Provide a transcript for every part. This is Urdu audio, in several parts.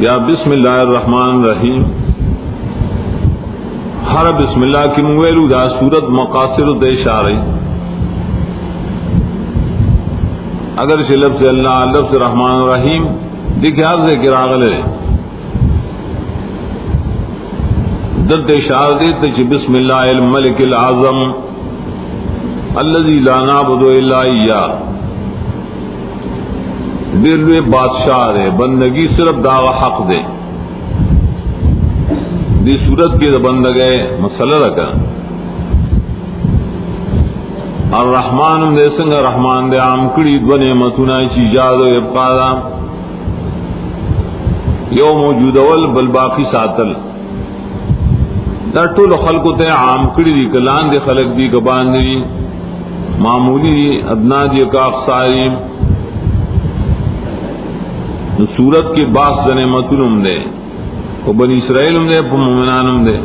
یا بسم اللہ الرحمن الرحیم. ہر بسم اللہ کی مویلو دا صورت مقاصر دے اشارے اگر سے لفظ اللہ لفظ رحمان الرحیم دیکھے ہر سے کراغلے درد اشارہ دیتے چھ بسم اللہ الملک العظم الذی لا نعبد الا ایاہ. دلوے بادشاہ دے بندگی صرف داغ حق دے. دی صورت کی بندگے مسئلہ رکھا الرحمن دے سنگ رحمان دے عام کڑی دو نعمتنا چی ایجاد و ابقاء دا یو موجود اول بل باقی ساتل دا طول خلقو تے عام کڑی دی کلان دے خلق دی کبان دی معمولی دی ادنا دی کا اقصاری صورت کی باس نعمتن دے کو بنی اسرائیل دے مومنان دے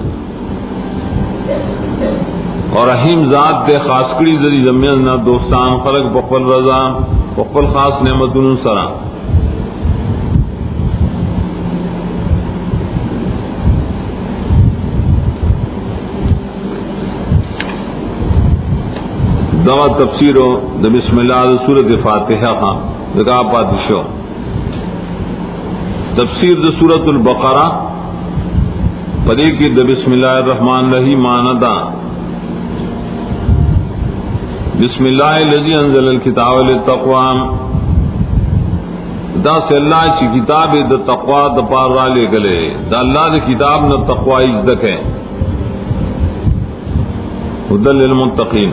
اور رحیم ذات دے خاص کری ذری زمین نہ دوستان خلق بقبل رضا بقبل خاص نعمتن سرا. دوا تفسیرو دا بسم اللہ دا سورت فاتحہ خان دکا پاتشو تفسیر دا سورت البقرہ پدے کی دا بسم اللہ الرحمن الرحیم ماندا بسم اللہ الذی انزل الکتاب للتقوی دا سے اللہ چی کتاب دا تقوی دا پار را لے گلے دا اللہ دا کتاب نا تقوی ازدک ہے ہدی للمتقین.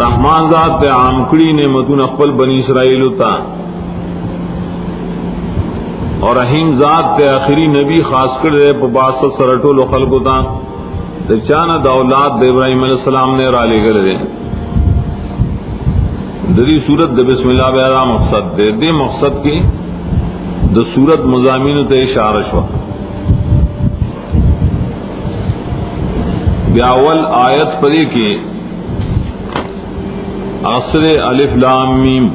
رحمان ذات تے عام کڑی نعمتون اخبل بنی اسرائیل تا اور رحیم ذات تے آخری نبی خاص کر دے پباست سرٹو لو خلقو تا تے چانا دا اولاد دے ابراہیم علیہ السلام نے را لے گلے دے. دری صورت دے بسم اللہ بیادا مقصد دے دے مقصد کی دا صورت مضامین تے اشارہ شوا. بیاول آیت پدی کی عصر الف لام میم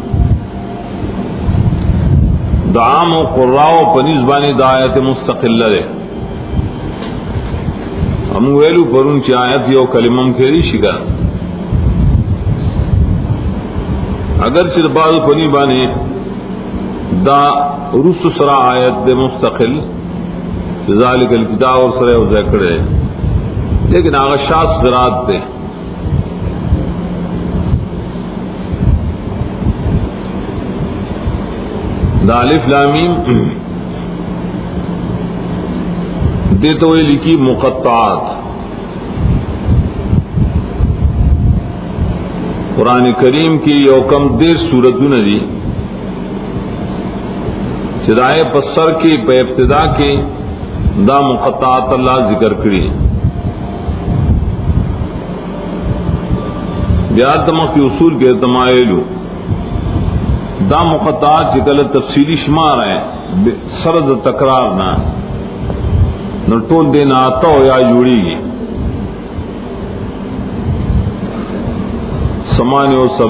دعام و قراء و پنیزبانی دا آیت مستقل لے. ہم ویلو پرون چی آیت یو کلمم کھیری شکا اگر چی بعض پنی بانی دا رس سرا آیت دے مستقل ذالک الکتاب اور سرے و ذکر ہے لیکن آغا شاس قرات دے دا الف لام میم دیتا ہوئے لکھی مقطعات. قرآن کریم کی یوکم دیر سورتوں نے دی چدائے پسر کی پہ ابتدا کی دا مقطعات اللہ ذکر کری. بیاد تمام کی اصول کے تمائلو دا مقطعات چکل تفصیلی شمار ہے سرد تکرار نہ نہ ٹول دینا آتا ہو یا جوڑی گی. 78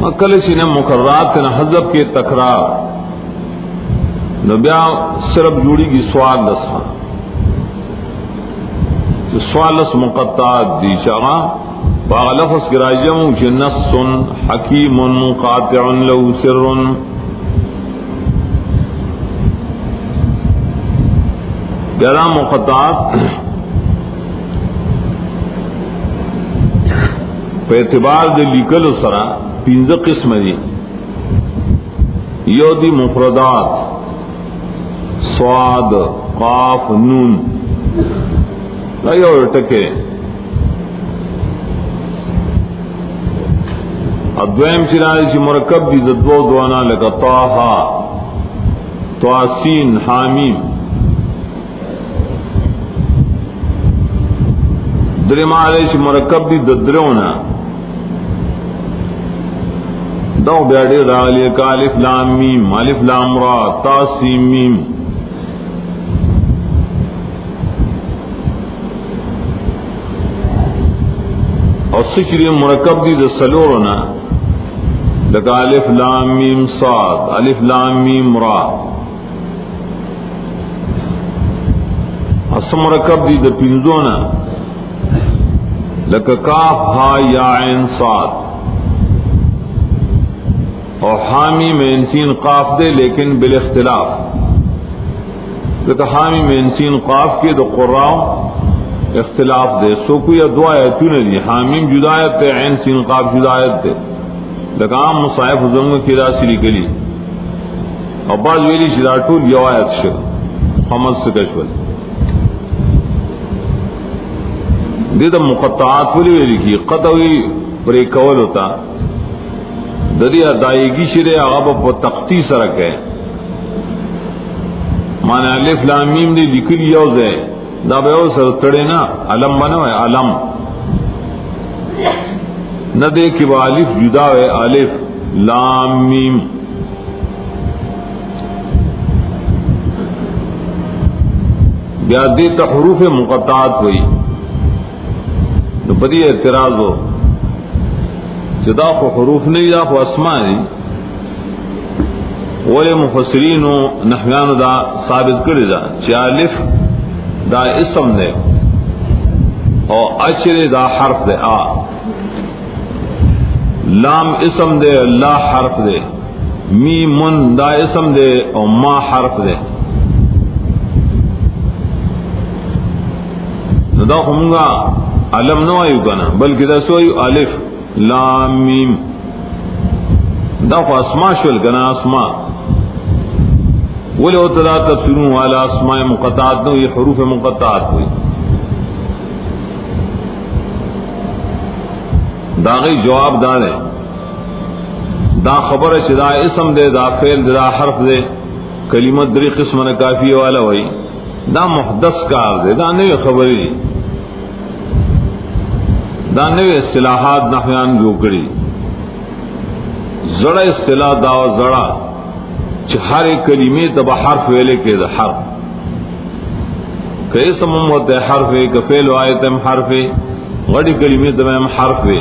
مکل چین مقررات نہ حذف کے تکرار نہ بیا صرف جوڑی گی سوال لسا سوال لس مقطعات دی شاغا باغ لفظ کی راجم چی نص حکیم قاطع له سر گرام مقطعات پہ اعتبار دے لیکل سرا 15 قسم دی. یو دی مفردات صاد قاف نون یو ٹکے ادویم چنائی چی مرکب دی دو دوانا لگا طاہا تواسین حامیم. درم علیہ چی مرکب دی درونا دو بیاڑی رالی کا الف لام میم الف لام را تاسیم میم. اور سکری مرکب دی دا سلورنا لکہ الف لام میم صاد، الف لام میم را. اسم مرکب دی د پنځونه لکہ کاف ہا یا عین صاد، اور حامی مین سین قاف دے لیکن بالاختلاف. لکہ حامی مین سین قاف کے دو قراء اختلاف دے، سو کوئی دو آیتوں نے دی، حامیم جدا آیت تے، عین سین قاف جدا آیت تے. لکہ عام مصائف زنگ کی راسی لکلی اور بعض ویلی شراٹول یو آیت شر حمد سکشول دیتا مقطعات ولی کی قطعی بریکول ہوتا ددی ادائیگی شرے آغا پا تختی سرک ہے. مانا الف لام میم دی لکل یوز ہے دا بیو سر تڑے نا علم بنا ہے علم نہ دے کہ وہ الف جدا ہے الف لام میم. بیا دیتا حروف مقطعات ہوئی تو بدی اعتراض ہو جدا کو حروف نہیں دا کو اسماء نہیں. ولی مفسرین و نحویان دا ثابت کردی دا چی الف دا اسم دے اور اچر دا حرف دے، لام اسم دے، لا حرف دے، میمن دا اسم دے اور ما حرف دے. دا خمگا علم نو آئیو کنا بلکہ دا سوئی الف لام میم دا خو اسماء شول کنا اسماء. ولی ہوتا دا تفسیرون والا اسماء مقطعات نو یہ حروف مقطعات ہوئی. دا غی جواب دار ہے دا خبر ہے دا اسم دے، دا فعل دے، دا حرف دے، کلمت دری قسم کافی والا ہوئی. دا محدث کار دے، دا نوی خبری دی، دا نوی اصطلاحات نحویان جو کری. زڑا اصطلاح دا و زڑا چھ ہر ایک کلمی تبا حرف ویلے کے دا حرف کہ اسم ہوتا ہے حرف ہے، کہ فعل و آیت ہم حرف ہے، غڑی کلمی تبا ہم حرف ہے.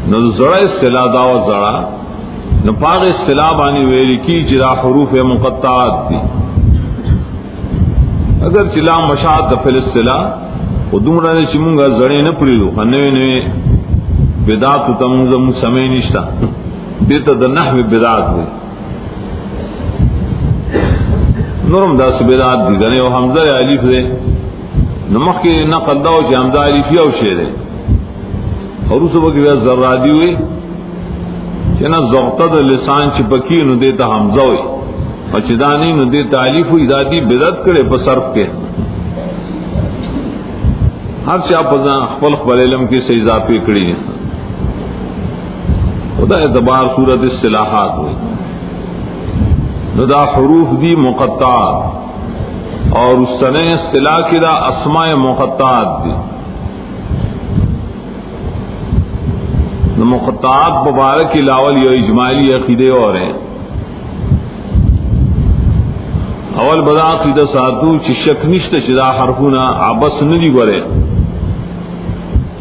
نو زڑا اصطلاح دا و زڑا نو پاغ اصطلاح بانی ویلی کی چرا حروف مقطعات دی. اگر چلا مشاہد دفل اصطلاح و دومرا نے چمونگا زڑے نہ پریدو خنوے نوے بدعات و تموزم سمے نشتا دیتا دا نحو بدعات ہوئی. نورم دا سبدعات دی گنے و حمزہ علیف دے نمخ کی نقل داو چی حمزہ علیف یاو شیر ہے. اور اس وقت بھی ذرادی ہوئی چنا زغتد لسان چپکی نو دیتا حمزہ ہوئی اور چدانی نو دیتا علیف ہوئی. دادی بدعت کرے بصرف کے ہر چاہ پزان خپل خپل علم کی سے اضافی کری خدا اعتبار صورت اصطلاحات ہوئی. دا حروف دی مقطعات اور اس طرح اصطلاح کی دا اسماء مقطعات دی. مقطعات مبارک لاول یا اجمالی عقیدے اور ہیں. اول بدا عقیدہ ساتو چی شک نشت چدا حرفونا عبس ندی گورے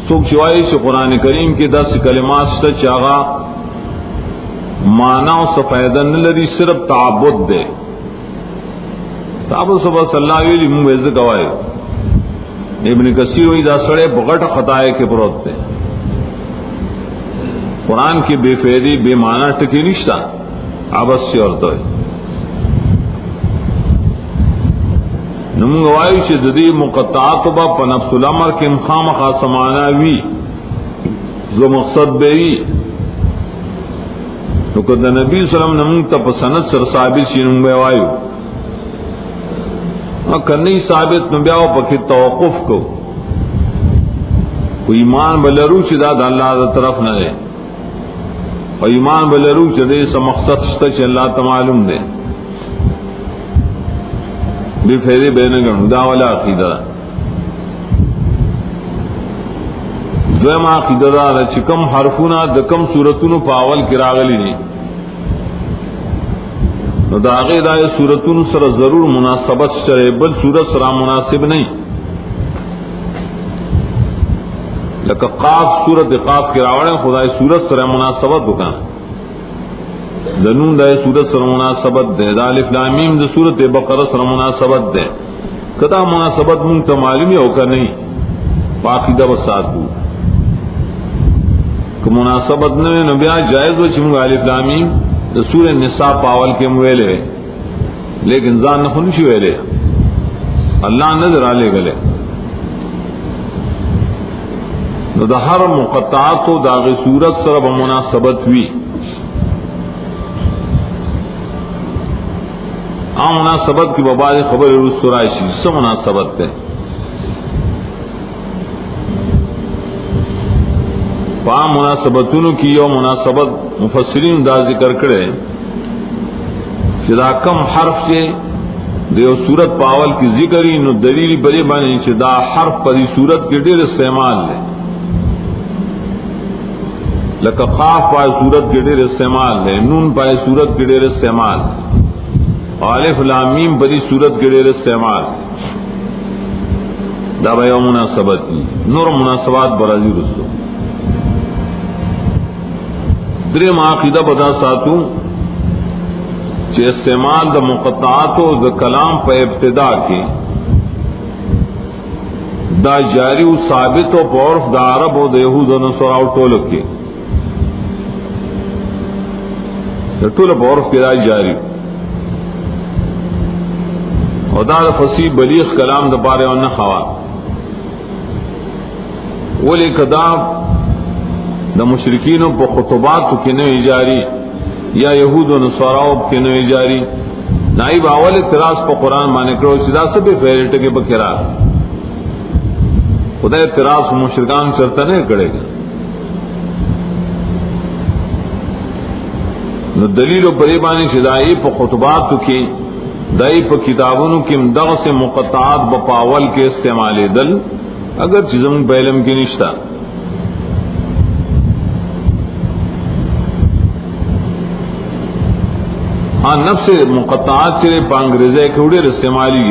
سوک چوائی چی قرآن کریم کی 10 کلمات شتا چاگا معنی و سفیدن لری صرف تعبد دے. تعبد صبح صلی اللہ علیہ وسلم ویزد گوائے ابن کثیر ہوئی دا سڑے بغٹ خطائے کے پروت دے. قرآن کی بے فیدی بے معنی ٹکی نشتا عبس سے اور تو نمونگوائی چی ددی مقطعات با پا نفس الامر کم خام خاص معنی وی زو مقصد بی تو کہ نبی صلی اللہ علیہ وسلم نمونگ تا پا سند سر ثابت شی نمونگوائیو کنی ثابت نبیاو پا کی توقف کو ایمان بلرو چی دا اللہ دا طرف نہ دے اور ایمان بلرو چی دے سا مقصد شتا چی اللہ تعالیم دے بے فیدے بے نگن دا والا عقیدہ دویم عقیدہ دا چکم حرفونا دکم صورتونو پاول کراغلی نہیں دا آغی دا صورتونو سر ضرور مناسبت شرے بل صورت سرا مناسب نہیں. لکہ قاف سورت قاف کی راوڑے خدای سورت سر مناسبت بکانا دنون دا سورت سر مناسبت دے دا الف لام میم دا سورت بقرہ سر مناسبت دے کدا مناسبت منتا معلومی ہوکا نہیں پاقیدہ بسات دو کہ مناسبت نوے نبیہ جائز وچی منگا الف لام میم دا سورت نساء پاول کے مویلے لیکن زان نخنشی ویلے اللہ نظر آلے گلے دا ہر مقطعات و داغی صورت سر بمناسبت ہوئی عام مناسبت کی بباد خبر رسرائشی سب مناسبت ہے عام مناسبتوں کی یو مناسبت مفسرین دا ذکر کرے کہ دا کم حرف سے دیو صورت پاول کی ذکری نو دلیلی بری بانی کہ دا حرف پری صورت کے دیر استعمال لے لکہ قاف پائے صورت کے دیر استعمال ہے نون پائے صورت کے دیر استعمال الف لام میم بڑی صورت کے دیر استعمال دا بیا مناسبت کی نور مناسبات برازی رسو درم عقیدہ بدا ساتوں کہ استعمال دا مقطعات و دا کلام پہ ابتدا کی دا جاری و ثابت و پورف دا عرب و دا یہود و نصراء و طولک کی طول پورف کی دا جاری و دا فصیح بلیغ کلام دا پارے و نخوا ولی کداب دا مشرکین پا خطبات کی نوی جاری یا یہود و نصاراء کی نوی جاری نائب اول اعتراض پا قرآن مانے کرو سیدھا سب فیرٹ کے بکرا خدا اعتراض مشرکان چرتا نہیں کرے گا نو دلیل و پریبانی شدائی پا خطبات کی دائی پا کتابوں کی مدغ سے مقطعات بپاول کے استعمال دل اگر چیزم بیلم کی نشتا ہاں نفس مقطعات چرے پا انگریزے کھوڑے استعمالی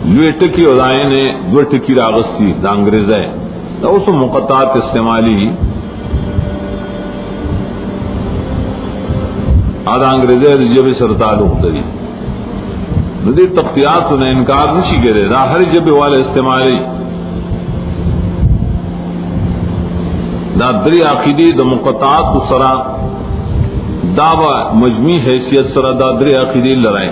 لوے ٹکی و دائیں نے دو ٹکی راغستی دا انگریزے دا اس مقطعات استعمالی آدھا انگریزے جب سر تعلق دری ندی تقطیات نے انکار نشی کرے دا ہر جب والے استعمالی دا دری عقیدی دا مقطعات سرا دعوی مجمی حیثیت سرا دا دری عقیدی لڑائیں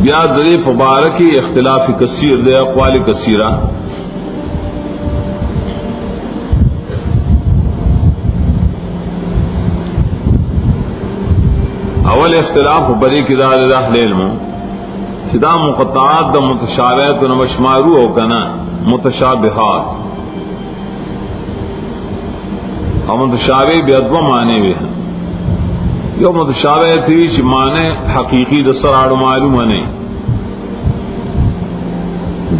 بیا دری مبارکی اختلاف کثیر دے اقوال کثیرہ اول اختلاف بری کی دا اہل علم چدا مقطعات دا متشابہات و نمشمارو ہو کنا متشابہات اور متشابہ بیدو معنی بھی ہیں یو متشابہ تھی چی معنی حقیقی دسر آڑو معلوم نہیں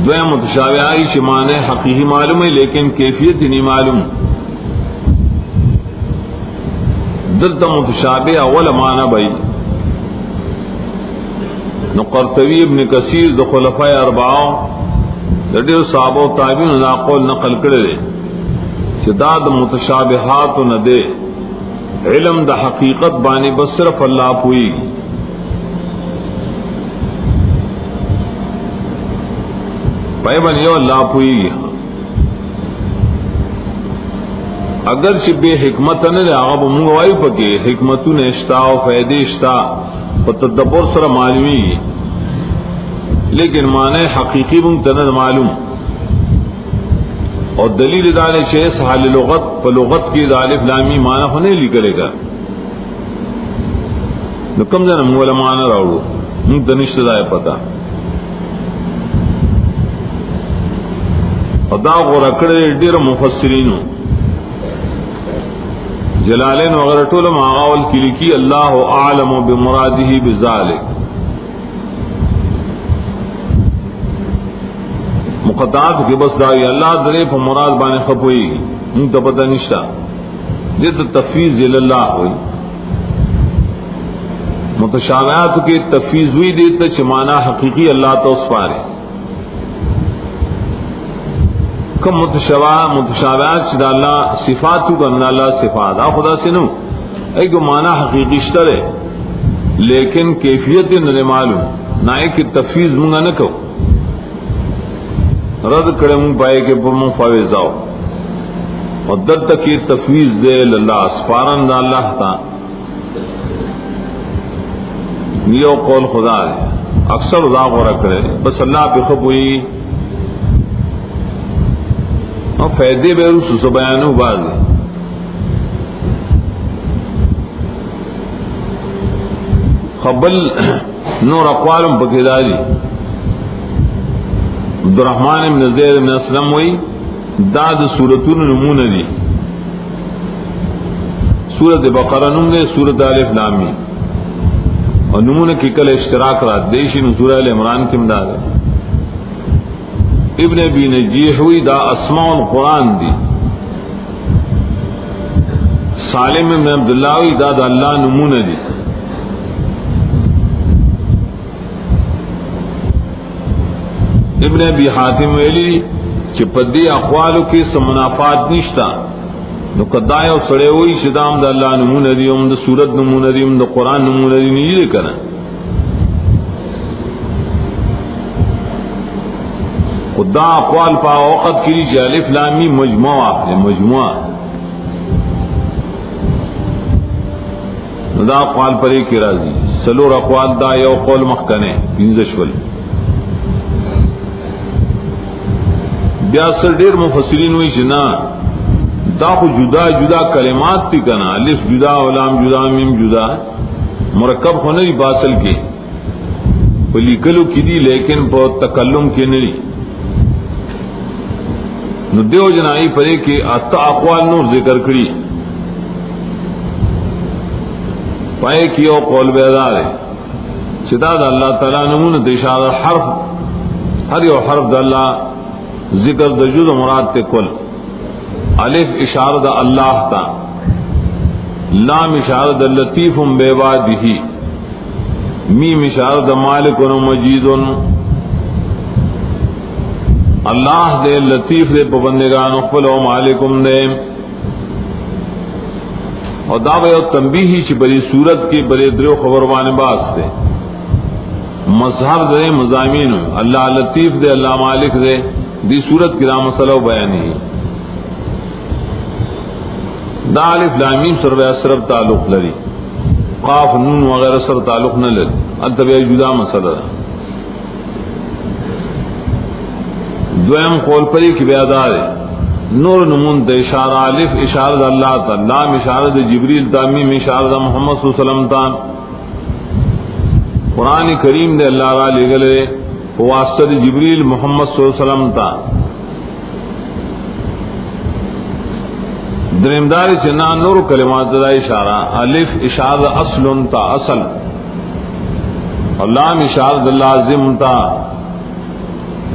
دوے متشابہ آئی چی معنی حقیقی معلوم ہے لیکن کیفیت نہیں معلوم دلتا متشابہ اول معنی بھائی نو قرطبی ابن کثیر دو خلفاء اربعہ دیر صحابہ و تابعین دا قول نقل کرے کہ دا متشابہات نہ دے علم دا حقیقت بانی بس صرف اللہ پوئی پائے بن یو اللہ پوئی اگر چی بے حکمت نہ دے آغا بمونگوائی پکے حکمتو نشتا و فیدشتا و تدبر سر معلومی لیکن معنی حقیقی منتند معلوم اور دلیل دانے چیز حال لغت پا لغت کی دالف لامی معنی ہونے لی کرے گا نو کم جانا مولا معنی راوڑو منتنشت دائے پتا اور دا غور اکڑے دیر مفسرینو جلالین وغیرہ طول ماغاول کی لکی اللہ اعلم بمرادہ بذالک مقطعات کے بس دائی اللہ درے پا مراد بانے خپوئی انتا پتہ نشتا جد تفیض اللہ ہوئی متشابہات کی تفویض ہوئی دیتا چمانا حقیقی اللہ تو اس پارے کم متشابہات چدا اللہ صفات کو کرنا اللہ صفات خدا سے نو ایک معنی حقیقی شتر ہے لیکن کیفیت نہ معلوم نہ ایک تفویض منگا نہ کو رد کرے منگ پائے کہ پرمو فاویزاؤ اور دد تک یہ تفویض دے اللہ سپارن دا اللہ تا نیو قول خدا ہے اکثر ادا غورا کرے بس اللہ پہ خب ہوئی اور فائدے بے رسو سے بیانو باز خبل نور اقوالم پکیداری عبدالرحمن بن زید بن اسلم ہوئی داد سورتون نمون دی سورت بقرہ نم دے سورت الف لام میم اور نمون کی کل اشتراک رات دیشی سورہ ال عمران کی امداد ہے ابن ابی نجیح ہوئی دا اسماء القرآن دی سالم بن عبداللہ ہوئی دا اللہ نمون دی ابن ابی حاتم ویلی کہ پدی اقوالو کی سمنافات نشتا نو قدائے و سڑے ہوئی شدام دا اللہ نمون دی ام دا سورت نمون دی ام دا قرآن نمون دی نہیں دے کرنا خدا اقوال پا اوقت کری چی الف لامی مجموعہ ہے مجموعہ دا اقوال پر ایک راضی سلور اقوال دا یو قول مخکنے پینزشول بیا سر دیر مفسرین ہوئی چنا دا خو جدا جدا کلمات تی کنا الف جدا علام جدا میم جدا مرکب خو نہیں باصل کے لکلو کی دی لیکن پا تکلم کے نہیں نو دیو جنائی پرے کہ اتا اقوال نور ذکر کری پائے کی او قول بیدار ہے چدا دا اللہ تعالیٰ نمون دشار حرف ہر یو حرف دا اللہ ذکر دا جد مراد تے کل الف اشارہ دا اللہ تا لام اشارہ دا لطیف بیبادہی میم اشارہ دا مالک و مجید اللہ دے لطیف دے پبندگان اخفل و مالکم دے اور دعوی و تنبیہی چی بری صورت کی بری دریو خبروان باس دے مظہر دے مضامین اللہ لطیف دے اللہ مالک دے دی صورت کی رام مسئلہ بیانی دا الف لام میم سر بے صرف تعلق لری قاف نون وغیرہ سر تعلق نہ لری التبیہ جدا مسئلہ دویم قول پری کی بیادار ہے نور نمون دا اشارہ الف اشارہ دا اللہ تا لام اشارہ دا جبریل تا میم اشارہ دا محمد صلی اللہ علیہ وسلم تا قرآن کریم دے اللہ را لے گلے واسطہ جبریل محمد صلی اللہ علیہ وسلم تا درمداری چنا نور کلمات دا اشارہ الف اشارہ اصل تا اصل اور لام اشارہ دا لازم تا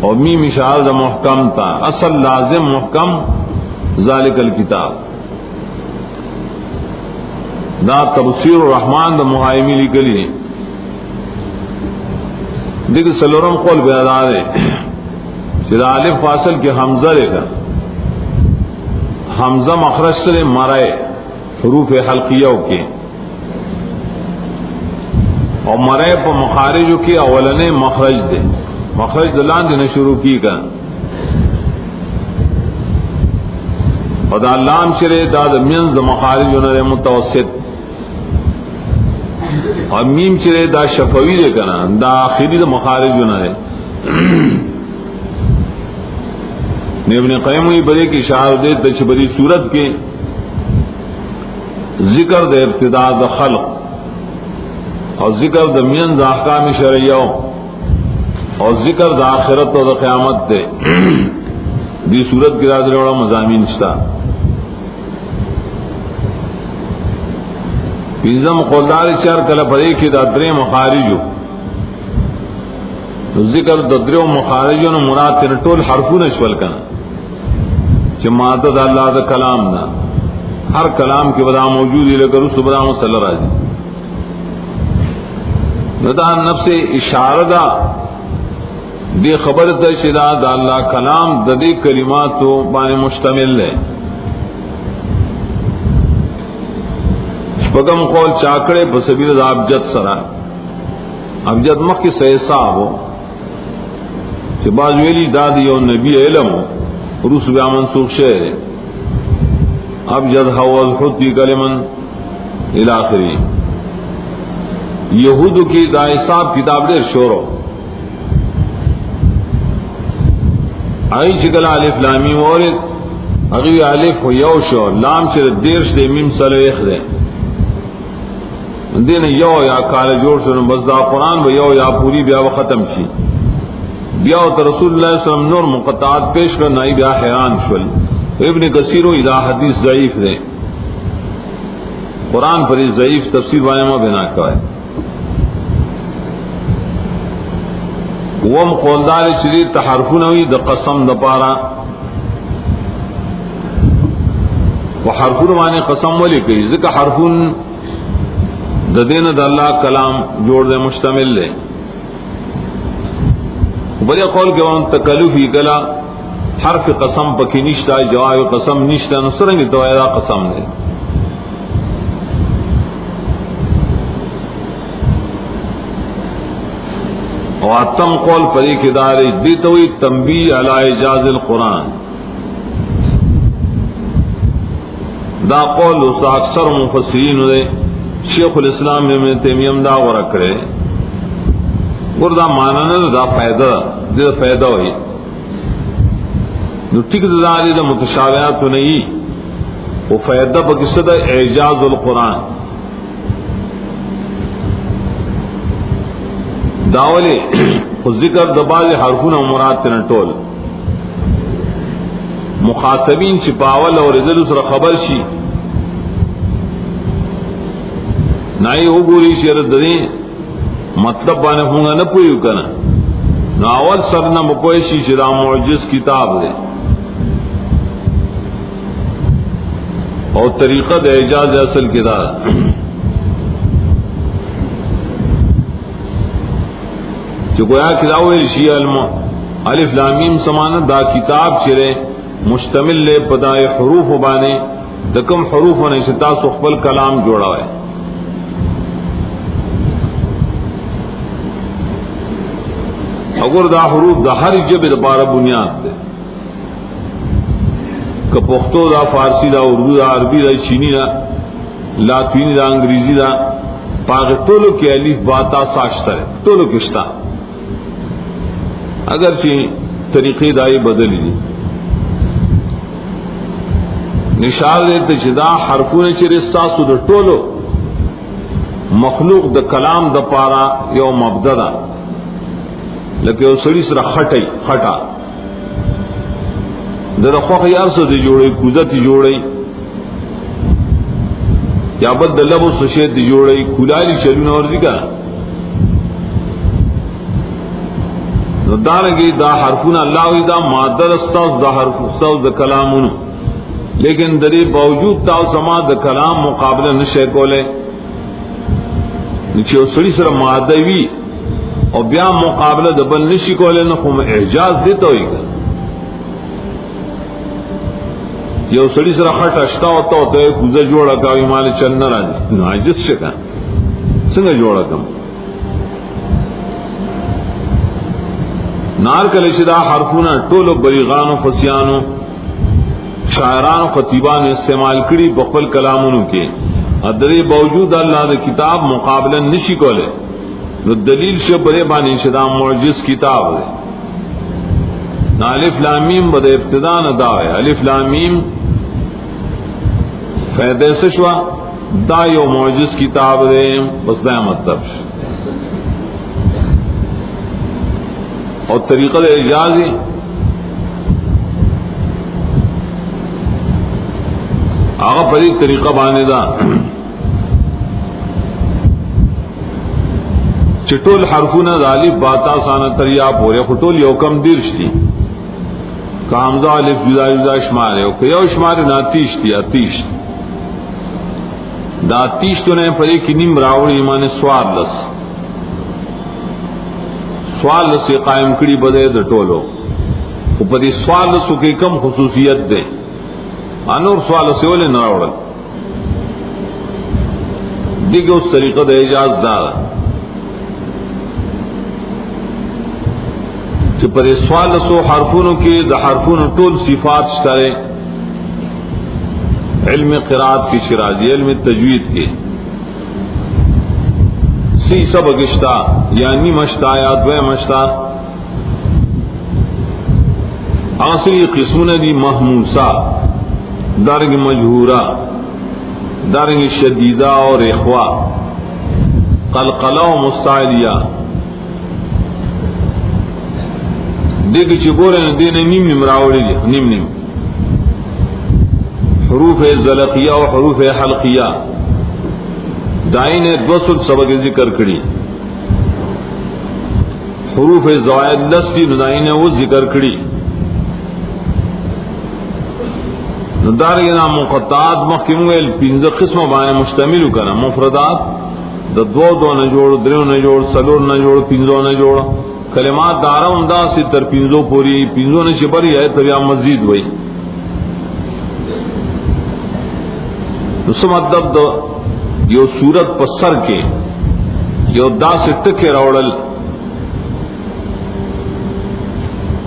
اور میم اشارہ دا محکم تا اصل لازم محکم ذالک الکتاب دا تبصیر الرحمن دا محائمی لکلی دیکھ سلورم قول بیادار ہے چرا الف فاصل کے حمزہ لے کر حمزہ مخرج سے مرائے حروف حلقیہ کے اور مرائے پا مخارجو کی اولنے مخرج دے مخرج دلان دینا شروع کی کا اور دا لام چرے دا منز مخارجو نرے متوسط اور میم چرے دا شفوی دے کنا دا آخری دا مخارج نہ ہے ابن قیم ہوئی بڑے کی اشارہ دے تشبری صورت کے ذکر دے ابتداء دا خلق اور ذکر دا مینز احکام شرعیہ اور ذکر دا آخرت و دا قیامت دے دی صورت کی رات روڑا مضامین شتا پینزم قولدار چار کلا پڑے کی دا درے مخارجو ذکر دا درے مخارجو نو مراد تین ٹول حرفو نشول کنا چھ مادہ دا اللہ دا کلام نا ہر کلام کی بدا موجود ہی لگر اس بدا مسئلہ راجی ندا نفس اشارہ دا دی خبر ته شدا د الله کلام د دې کلماتو باندې مشتمل ہے. شپږم قول چاکړه په سبیل د ابجد سره ابجد مخ کې صحیح صاحب چې باز ویلی داد یو نبی علم روس بیا منسوخ شه ابجد هو الحدی کلمن الی اخری. یہودو کی دا حساب کتاب دیر شورو آئی چکل الف لامی مورد اغیوی الف و یو شو لام چر دیرش دے میم سلویخ دے دین یو یا کال جوڑ شنو بس دا قرآن با یو یا پوری بیا و ختم شی بیا تا رسول اللہ صلی اللہ علیہ وسلم نور مقطعات پیش کر نائی بیا حیران شول. ابن کثیرو ادا حدیث ضعیف دے قرآن پر ضعیف تفسیر بائمہ بنا کوئے. وم قولدار شدید تحرفونوی دا قسم دا پارا و حرفون معنی قسم ولی کئی ذکر حرفون دا دین دا اللہ کلام جوڑ دے مشتمل لے. بڑے قول کے وہاں تکلفی کلا حرف قسم پکی نشتا جواب قسم نشتا نصرنگی تو ایدا قسم دے. واتم قول پری کے دارے دیتوی تنبیہ علی اعجاز القرآن دا قول اس اکثر مفسرین دے شیخ الاسلام ابن تیمیہ دا غورا کرے اور دا معنی دا فائدہ دا فائدہ ہوئی نو ٹک داری دا متشابہات نہیں وہ فائدہ بکسد اعجاز القرآن داولی خود ذکر دباز حرفون و مراد تنٹول مخاطبین چپاول اور ادل سر خبر شی نائی ہو گوری شیرد دیں مطلب بانے ہونگا نہ پوئیو کنا ناول سر نہ مپویشی شرا معجز کتاب دے اور طریقہ دے اعجاز اصل کتاب گویا کتاب شیع الف لامیم سمانا دا کتاب چرے مشتمل لے پدائے حروف بانے دکم حروف ہونے سے تاسو خپل کلام جوڑا ہے. اگر دا حروف دا ہر جب دا بارہ بنیاد دے کہ پختو دا فارسی دا اردو دا عربی دا چینی دا لاطینی دا انگریزی دا پاک تولو کے الف باتا ساشتا ہے تولو کشتا اگرچہ طریقے دائی بدلی دی نشار دیتے چدا حرفون چرے ساسو دا ٹولو مخلوق دا کلام دا پارا یو مبددا لکہ یو سڑی سر خٹا دا خوخی ارسو دی جوڑی کوزتی جوڑی یا بد دا لبو سشید دی جوڑی کولالی چلون ورزی کا دارنگی دا حرفون اللہ دا مادر استاز دا حرف استاز دا کلامون لیکن دری باوجود تاو سما دا کلام مقابلہ نشے کولے نچے سڑی سر مادوی اور بیا مقابلہ دا بل نشی کولے نخوم اعجاز دیتا ہوئی گا یہ سڑی سر خٹ اشتا ہوتا ہوتا ہے کوزا جوڑا کاوی مانے چلنا راجی ناجس شکا سنگا جوڑا کم نار کلشدہ حرفونا ٹولو بلیغانو فسیانو شاعرانو خطیبانو استعمال کری بخبل کلامونو کے ادری باوجود اللہ دا کتاب مقابلہ نشی کولے نو دلیل شو برے بانی شدہ معجز کتاب دے نا الف لامیم بدا ابتدان داوے الف لامیم فیدے سشوا دا یو معجز کتاب دے بس دا مطلب اور طریقہ اعجازی آغا پری طریقہ بانے دا چٹول حرفونا دا الف باتا سانا تریاب ہو رہے خطول یو کم دیرش دی کہ حمزہ الف جدا جدا شمارے ہو کہ یو شمارے نا تیش دی اتیش دا تیش تو نے پری کی نیم راوڑی ایمان سوار لس سوال سے قائم کړي بده د ټولو او په دې سوال سو کې کم خصوصیت ده انور سوال سے ولې نه راوړل دیګه اوس طریقه د اجازه ده چې پر سوال سو حرفونو کې د حرفونو ټول صفات شته علم قرات کی شرازی علم تجوید کے سی سب گشتہ یعنی مشتا یا دوے مشتا آخری قسمون دی محموسہ دارنگ مجہورہ دارنگ شدیدہ اور اخوا قلقلہ و مستعلیہ دیکھ چکورے دین نیم نیم راوڑی دی نیم نیم حروف زلقیہ و حروف حلقیہ دائن دوسل سبق ذکر کری حروف زوائد لستی ندائن وہ ذکر کری ندارگنا مقطعات مخیمویل پینز قسم بانے مشتمل کنا مفردات دا دو نجوڑ دریو نجوڑ سلور نجوڑ پینزو نجوڑ کلمات دارا انداز سی تر پینزو پوری پینزو نشبری ہے تر یا مزید ہوئی مطلب دو یو صورت پسر کے یو دا سے ٹکے روڑل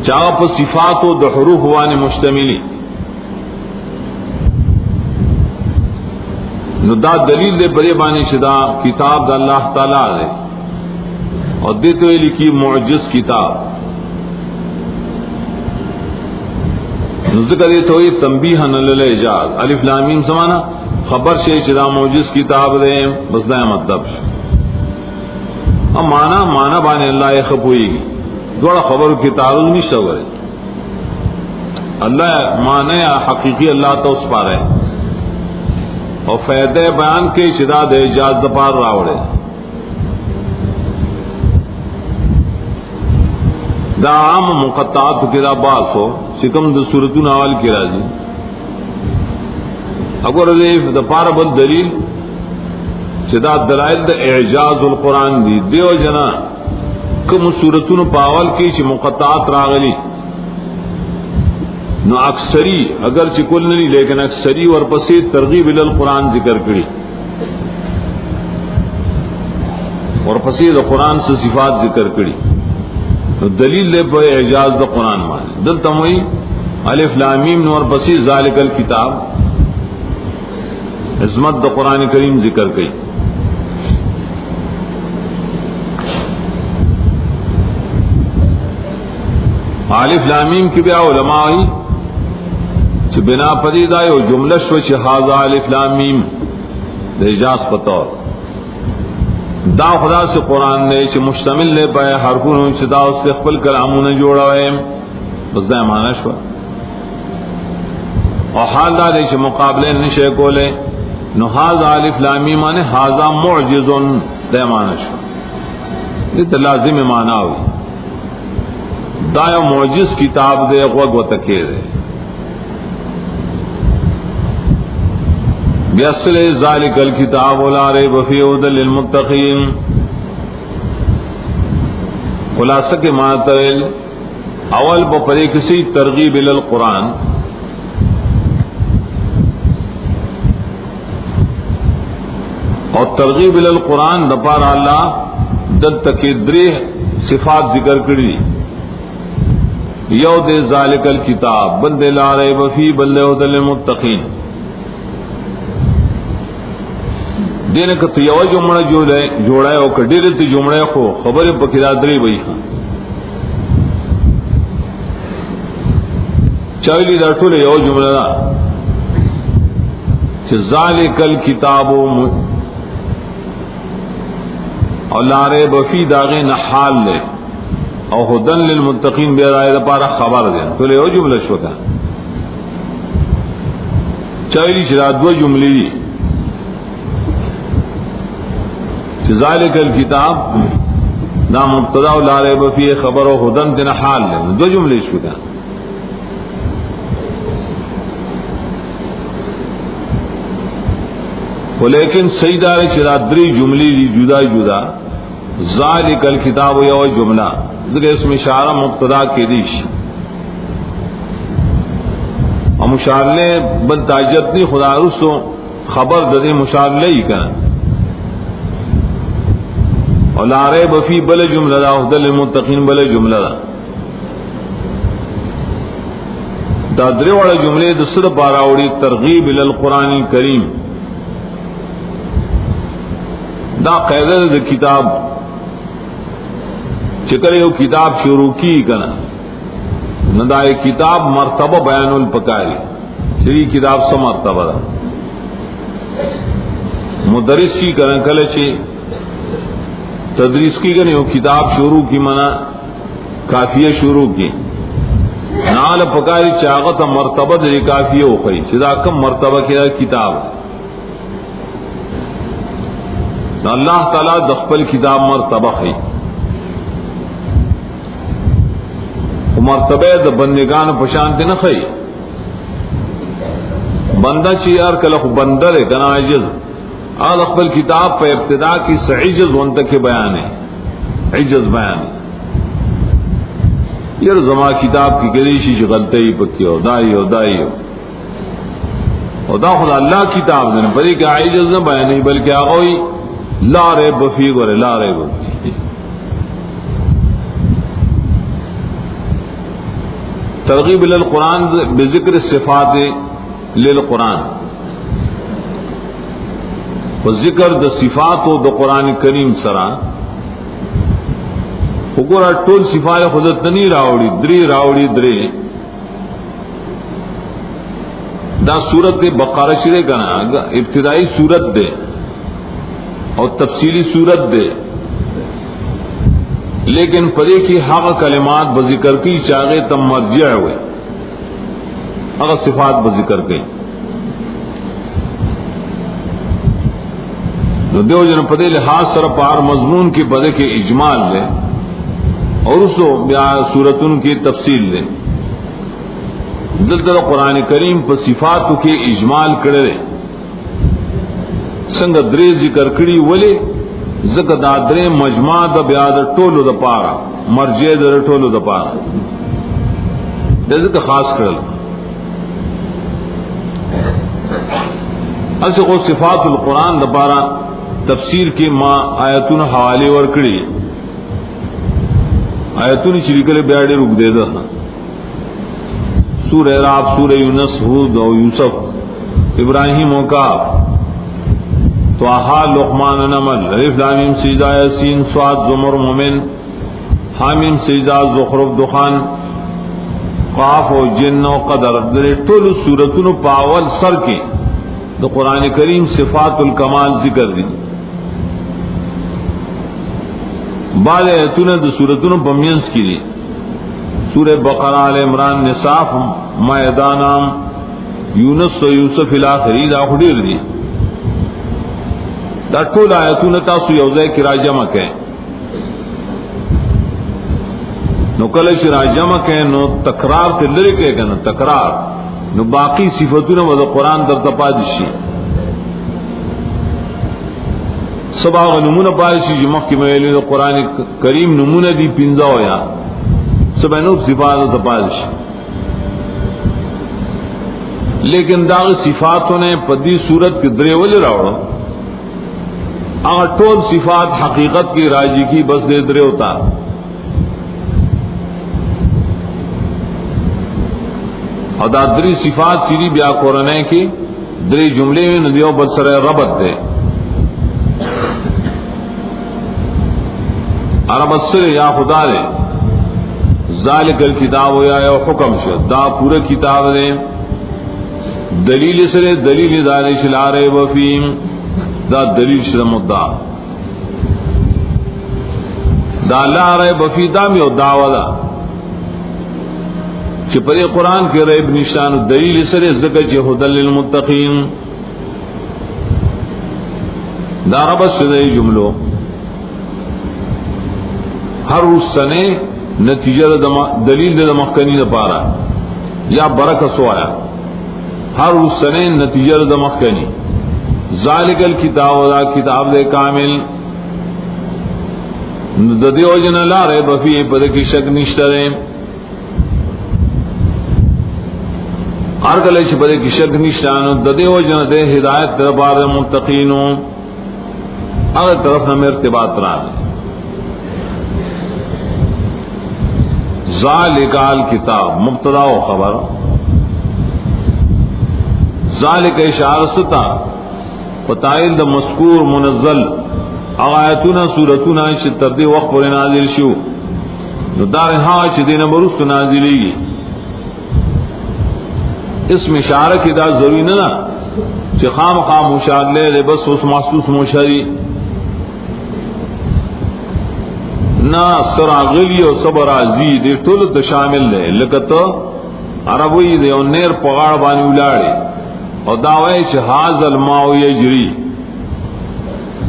چاہ پا صفات و دا حروف وانی مشتملی نو دا دلیل دے بڑے بانی شدہ کتاب دا اللہ تعالیٰ دے اور دیتے ہوئے لکھی معجز کتاب نو ذکر دیتے ہوئے تنبیحا للإعجاز الف لام میم سمانا خبر شے چدا معجز کتاب دے بس دا مطلب اب مانا بانے اللہ خبوئی گی دوڑا خبر کی تعارض نہیں شوئے اللہ مانا یا حقیقی اللہ تو اس پا رہے اور فیدہ بیان کے چدا دے اجاز دپار راوڑے دا عام مقطعات کی دا باس ہو شکم دا صورتون اول کی راضی اگر علیف دا پاربل دلیل چدا دلائل دا اعجاز القرآن دی دیو جنا کم صورتون پاول کی چی مقطعات راغلی نو اکثری اگر چی کل نلی لیکن اکثری ورپسی ترغیب القرآن ذکر کری ورپسی دا قرآن سے صفات ذکر کری نو دلیل لے پہ اعجاز دا قرآن مانے دل تموئی الف لام میم نو ورپسی ذالک الکتاب عظمت دا قرآن کریم ذکر کئی الف لام میم کی بیا علماء ہوئی چھ بنا پدید آئے جملہ شو چھ حاضر الف لام میم دا اجاز پتور دا خدا سے قرآن نے چھ مشتمل لے پائے حرفون چھ دا اس سے خپل کلامون جوڑا ہوئے بس دا مانا شو اور حال دا دے چھ مقابلے نشے کو لے نو حاضر الف لام میم مانے حاضر معجزن دا مانا شو یہ تو لازم مانا ہوئی دا یو معجز کتاب دے غوگ و تکے دے بیاصل ذالک الکتاب لا ریب فیہ ھدی للمتقین خلاصہ کے ماتویل اول بپری کسی ترغیب القرآن اور ترغیب القرآن دپار اللہ دل تکیدری صفات ذکر کری یو دے ذالک الکتاب بل دے لا ریب فیہ بل دے ھدی للمتقین دینے کا تو یو جمعہ جوڑا ہے او کڈیر تی جمعہ خو خبر پکیدہ دری بئی خان چاویلی دا ٹھولے یو جمعہ دا چھ ذالک الکتاب اور لا ریب فیہ داغے نحال لے او ہدن للمتقین بے رائے دا پارا خبر دین ٹھولے یو جملہ شوکا چاویلی چھ دا دو جملی دی ذالک الکتاب دا مبتدا لا ریب فیہ خبر و ہدن دن حال لے دو جملے شکا لیکن صحیح دار چرا دری جملی جدا جدا ذالک الکتاب یو جملہ ذکر اسم اشارہ مبتدا کی دیش اور مشارلے بل تاجت نہیں خدا رسو خبر دے مشارلے ہی کنا اور لا ریب فی بل جملہ دا ہدی للمتقین بل جملہ دا درے والا جملے دسر پاراوڑی ترغیب القرآن الکریم دا قیدہ دا کتاب چکر یو کتاب شروع کی کنا نہ دا کتاب مرتبہ بیان الپکاری چری کتاب سا مرتبہ دا مدرس کی کرن کل چے تدریس کی کرن یو کتاب شروع کی منا کافیہ شروع کی نال پکاری چاغت مرتبہ دے کافیہ اخری چدا کم مرتبہ کیا کتاب اللہ تعالی دخپل کتاب مرتبہ خی مرتبہ د بندگان پشانت نہ خی بندہ چیار کلخ بندر ہے کنا عجز آل اقبل کتاب پہ ابتدا کی سعجز ونتہ کے بیان ہے عجز بیان ہے یہ زما کتاب کی گریشی چی غلطی پکی ہو دائی ہو اور دا خدا اللہ کتاب دینا پری کہ عجز نہ بیان نہیں بلکہ آگوئی لا ریب فی گورے لا ریب فی ترغیب للقرآن بذکر صفات للقرآن و ذکر د صفات و د قرآن کریم سرا حکورا ٹول صفات خودت نہیں راوڑی دری دا صورت بقارہ شرے کنا ابتدائی صورت دے اور تفصیلی صورت دے لیکن پدے کی حق کلمات بذکر کی چاغے تم مرجع ہوئے اگر صفات بذکر کی دیو جن پدے لحاظ سر پار مضمون کی پدے کے اجمال لے اور اسو بیا صورتن کی تفصیل لے دلدل قرآن کریم پر صفات کے اجمال کرے سنگ درے ذکر کری ولی ذکر دا درے مجمع دا بیاد ٹولو دا پارا مرجع دا ٹولو دا پارا دا ذکر خاص کرل اسی خود صفات القرآن دا پارا تفسیر کی ما آیتون حوالے ورکڑی آیتون چلیکل بیاڑے رک دے دا سورہ رعد سورہ یونس ہود و یوسف ابراہیم و کاف طٰہٰ لقمان نمل الف لام میم سجدہ یاسین صاد زمر مومن حامیم سجدہ زخرف دخان قاف و جن و قدر در طول سورتن پاول سر کے تو قرآن کریم صفات الکمال ذکر دی بعد ایتون دو سورتن بمینس کی دی سورہ بقرہ آل عمران نصاف مائدانام یونس و یوسف الاخری دا خدیر دی دا طول آیتون تاسو یوزے کی راجمہ کہیں نو کلش راجمہ کہیں نو تکرار تے لرکے گا نو تکرار نو باقی صفتون و دا قرآن در تپادشی سبا نمونہ پادشی جمع کی مویلی دا قرآن کریم نمونہ دی پنزا ہویا سبا نو صفات دا تپادشی لیکن دا صفاتوں نے پدی صورت کی دریولی راوڑا اگر ٹول صفات حقیقت کی راجی کی بس دے درے ہوتا اور دا دری صفات کی بیا قرآن کی دری جملے میں ندیوں بسر ربط دے عرب سر یا خدا دے ذالک الکتاب یا حکم شد دا پورا کتاب دے دلیل سر دلیل دانش لارے وفیم دا دلیل شد مدعا دا لا ریب فی دامی و دعوی دا چی پر قرآن کے ریب نشان دلیل سر ذکر چی حدل للمتقین دا ربط شد جملو ہر اس سنے نتیجہ دلیل دا مخکنی دا پارا یا برک سوایا ہر اس سنے نتیجہ دا مخکنی ذالک الکتاب دا کتاب دے کامل د دیو جن لا ریب فی پد کی شک نشترے ہر کله چې پد کی شک نشانو د دیو جن دے ہدایت در بار متقینو هغه طرف نہ ارتباط را ذالک الکتاب مبتدا و خبر ذالک اشارہ ستا فتائل دا مذکور منزل آیاتنا سورتنا چھ تردی وقت پر نازل شو نو دار ہاں چھ دین برست نازلی اسم اشارہ کی دا ضروری نہ چھ خام خام مشار لے بس اس محسوس مشاری نا سرا غلی و صبر عزی دے طولت شامل لے لکتا عربوی دے اور نیر پغاڑ بانی اولاڑی اور دعوی چھ حاض الماء یجری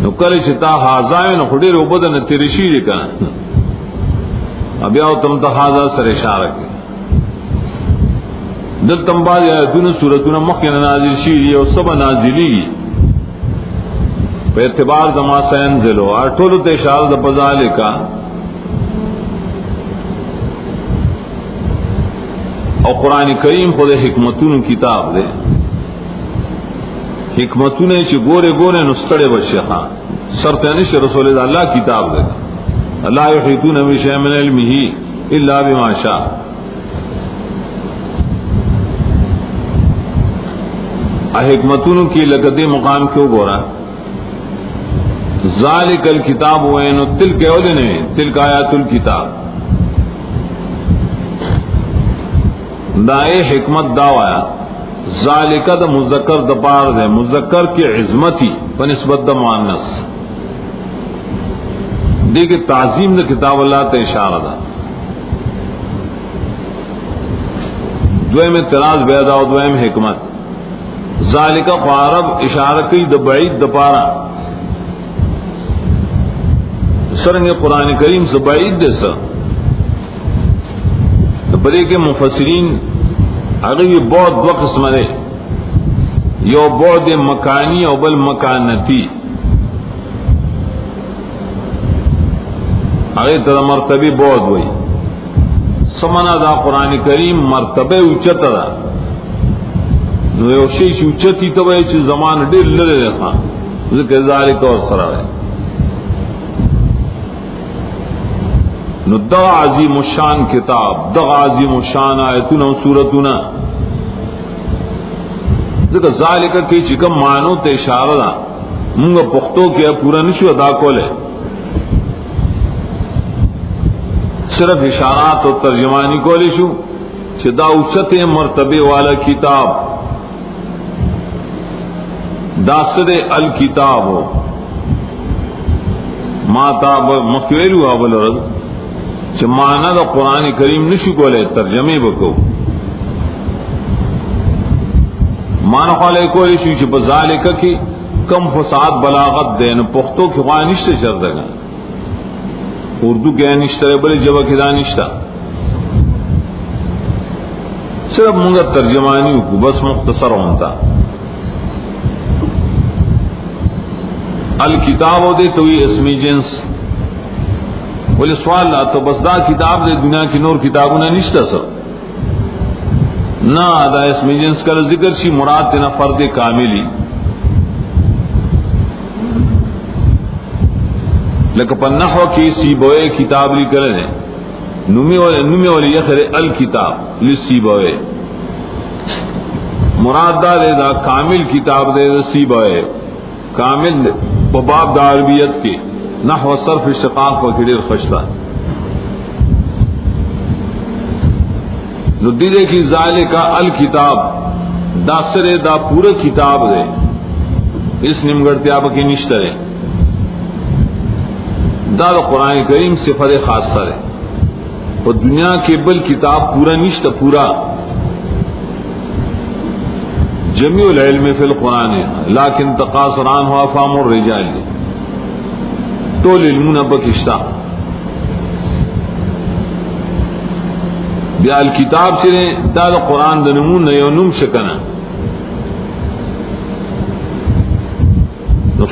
نو کلی چھ تا حاضاوی نو خودی رو بدن تیرشی دی کنا اب یاو تم تا حاضا سر اشارہ کی دل تم بعد آیتون سورتون مخین نازل شیری اور سب نازلی پہ اعتبار دما سینزلو اور طولت اشارہ دا پزالے کا اور قرآن کریم خود حکمتون کتاب دے حکمتون چی گورے گورے نستڑے بچے خان سرطینش رسول اللہ کتاب دے اللہ یحیطون بشیء من علمہ الا بما شاء حکمتون کی لگدی مقام کیوں گورا ذالک الکتاب وینو تلک اولنے تلک آیات الکتاب دائے حکمت داوایا ذالک دا مذکر دپار دے مذکر کی عظمتی بنسبت دا مؤنث دیکھ تعظیم دا کتاب اللہ تے اشارہ دا دویم اعتراض بیدا و دویم حکمت ذالک فارب اشارہ کی دا بعید دپارا سرنگ قرآن کریم سے بعید دے سر بڑے کے مفسرین اگر یہ بعد دو قسم دے یو بعد مکانی او بل مکانتی اگر تر مرتبی بعد ہوئی سمنا دا قرآن کریم مرتبہ اچت دا نو یو شیش اچتی تو بھئی چیز زمان دیر لرے رکھا ذکر ذالک اور سرائے نو دغ عظیم الشان کتاب دغ عظیم الشان آیتنا و سورتنا ذکر ذالکہ کی چکم معنو تے اشارہ دا منگا پختو کیا پورا نشو ادا کولے صرف اشارات و ترجمانی کولے شو چھ دا اچت مرتبے والا کتاب دا صد الکتاب ہو ما تاب مکویلو آبال رضا چھ معنی دا قرآن کریم نشو کولے ترجمے بکو معنی خالے کوئی شو چھ بذالکہ کی کم فساد بلاغت دین پختو کی خواہ نشتے چر دگا اردو کیا نشتے بلے جبا کدا نشتا صرف منگا ترجمانی کو بس مختصر ہوتا الکتاب دے تو یہ اسمی جنس بولے سوال لا تو بس دا کتاب دے دنیا کی نور کتابوں نے نشتا سر نہ دا اسمی جنس کا ذکر شی مراد تینا فرد کاملی لیکن پر نحو کی سیبوئے کتاب لی کرنے نمی والی یخر الکتاب لی سیبوئے مراد دا دے دا کامل کتاب دے دا سیبوئے کامل باب دا عربیت کی نحو صرف اشتقاق و کدیر خشتا ندیدے کی ذالکہ الکتاب دا سرے دا پورا کتاب دے اس نمگڑتی آپ کی نشترے دا قرآن کریم صفت خاص سرے اور دنیا کے بل کتاب پورا نشتہ پورا جمیع العلم فی القرآن لیکن تقاصران ہوا فام الرجال طول علمون بکشتا بیا الکتاب چرے دا قرآن دنمون یو نم شکنا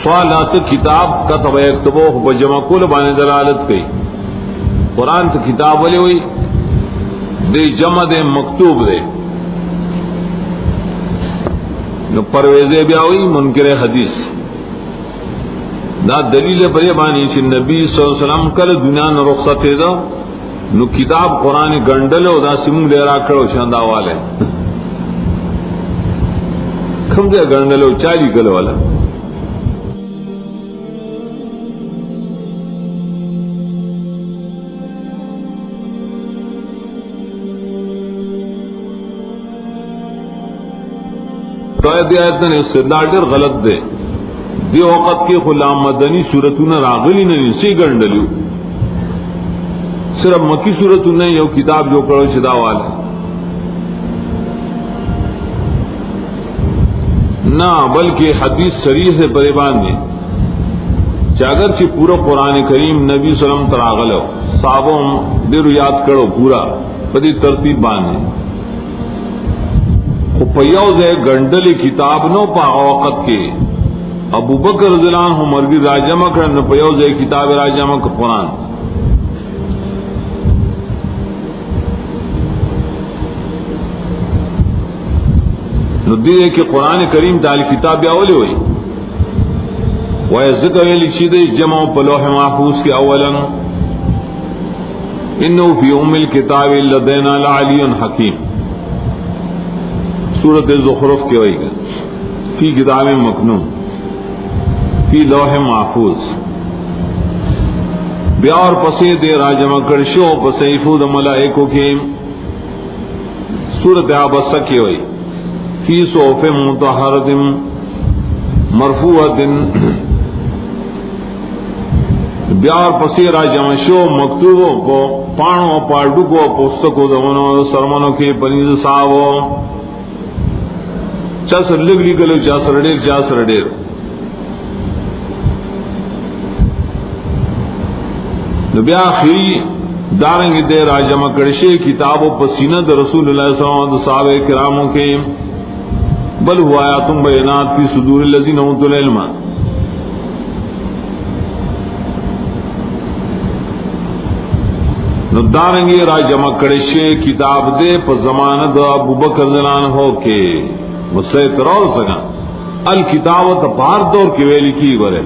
سوالات کتاب کتب یکتبوه بجمع کول باندې دلالت کوي. قرآن ته کتاب ولې وي؟ دې جمع دې مکتوب دې. نو پرویزه بیا وي منکر حدیث. دا دلیل پرې باندې چې نبی صلی الله علیه وسلم کله دنیا نه رخصت ده نو کتاب قرآن ګڼل او دا سیمون ډیر راکړو شانداواله کوم دې ګڼل او چالي کله والا دی آیت نے استدلال ډیر غلط دی. دی وخت کې غلام مدنی سورتونه راغلي نه نسی ګڼلو صرف مکی سورتونه یو کتاب جو کړو شدا واله نہ بلکہ حدیث صریح سے پریبان نے چاگر سے پورا قرآن کریم نبی صلی اللہ علیہ وسلم تراغلو صحابوں دیر یاد کرو پورا پدی ترتیب باندھے پیوز ہے گنڈل کتاب نو پا وقت کے ابو بکر رضی اللہ عنہ مرگی راجمہ کرن پیوز ہے کتاب راجمہ کا قرآن ندی ہے کہ قرآن کریم دال کتاب اولی ہوئی وہ ذکر لشید جمع پلوح محفوظ کے اولا انہو فی ام الکتاب لدینا لعلی حکیم سورت زخرف کے ہوئی گا فی کتاب مکنون فی لوح محفوظ بیا اور پسے دے راجمہ کرشو پسیفود ملائکو کے سورت عبسہ کی ہوئی فی صحف مطہرۃ مرفوعۃ بیا اور پسے راجمہ شو مکتوبوں کو پانوں پاڑو کو پستکو دونوں سرمنوں کے پنیز صاحبوں چاسر لگ لگلو چاسر ڈیر بیا آخری دارنگی دے راجمہ کرشے کتابوں پسینہ دا رسول اللہ صلی اللہ علیہ وسلم صحابہ کراموں کے بل ہوا آیاتم بینات فی صدور الذین اوتوا العلم نو دارنگی راجمہ کرشے کتاب دے پا زمانہ دا ابو بکر رضی اللہ عنہ کے مسئلہ ترور سکا الکتابت پار دور کی ویلی کی گرے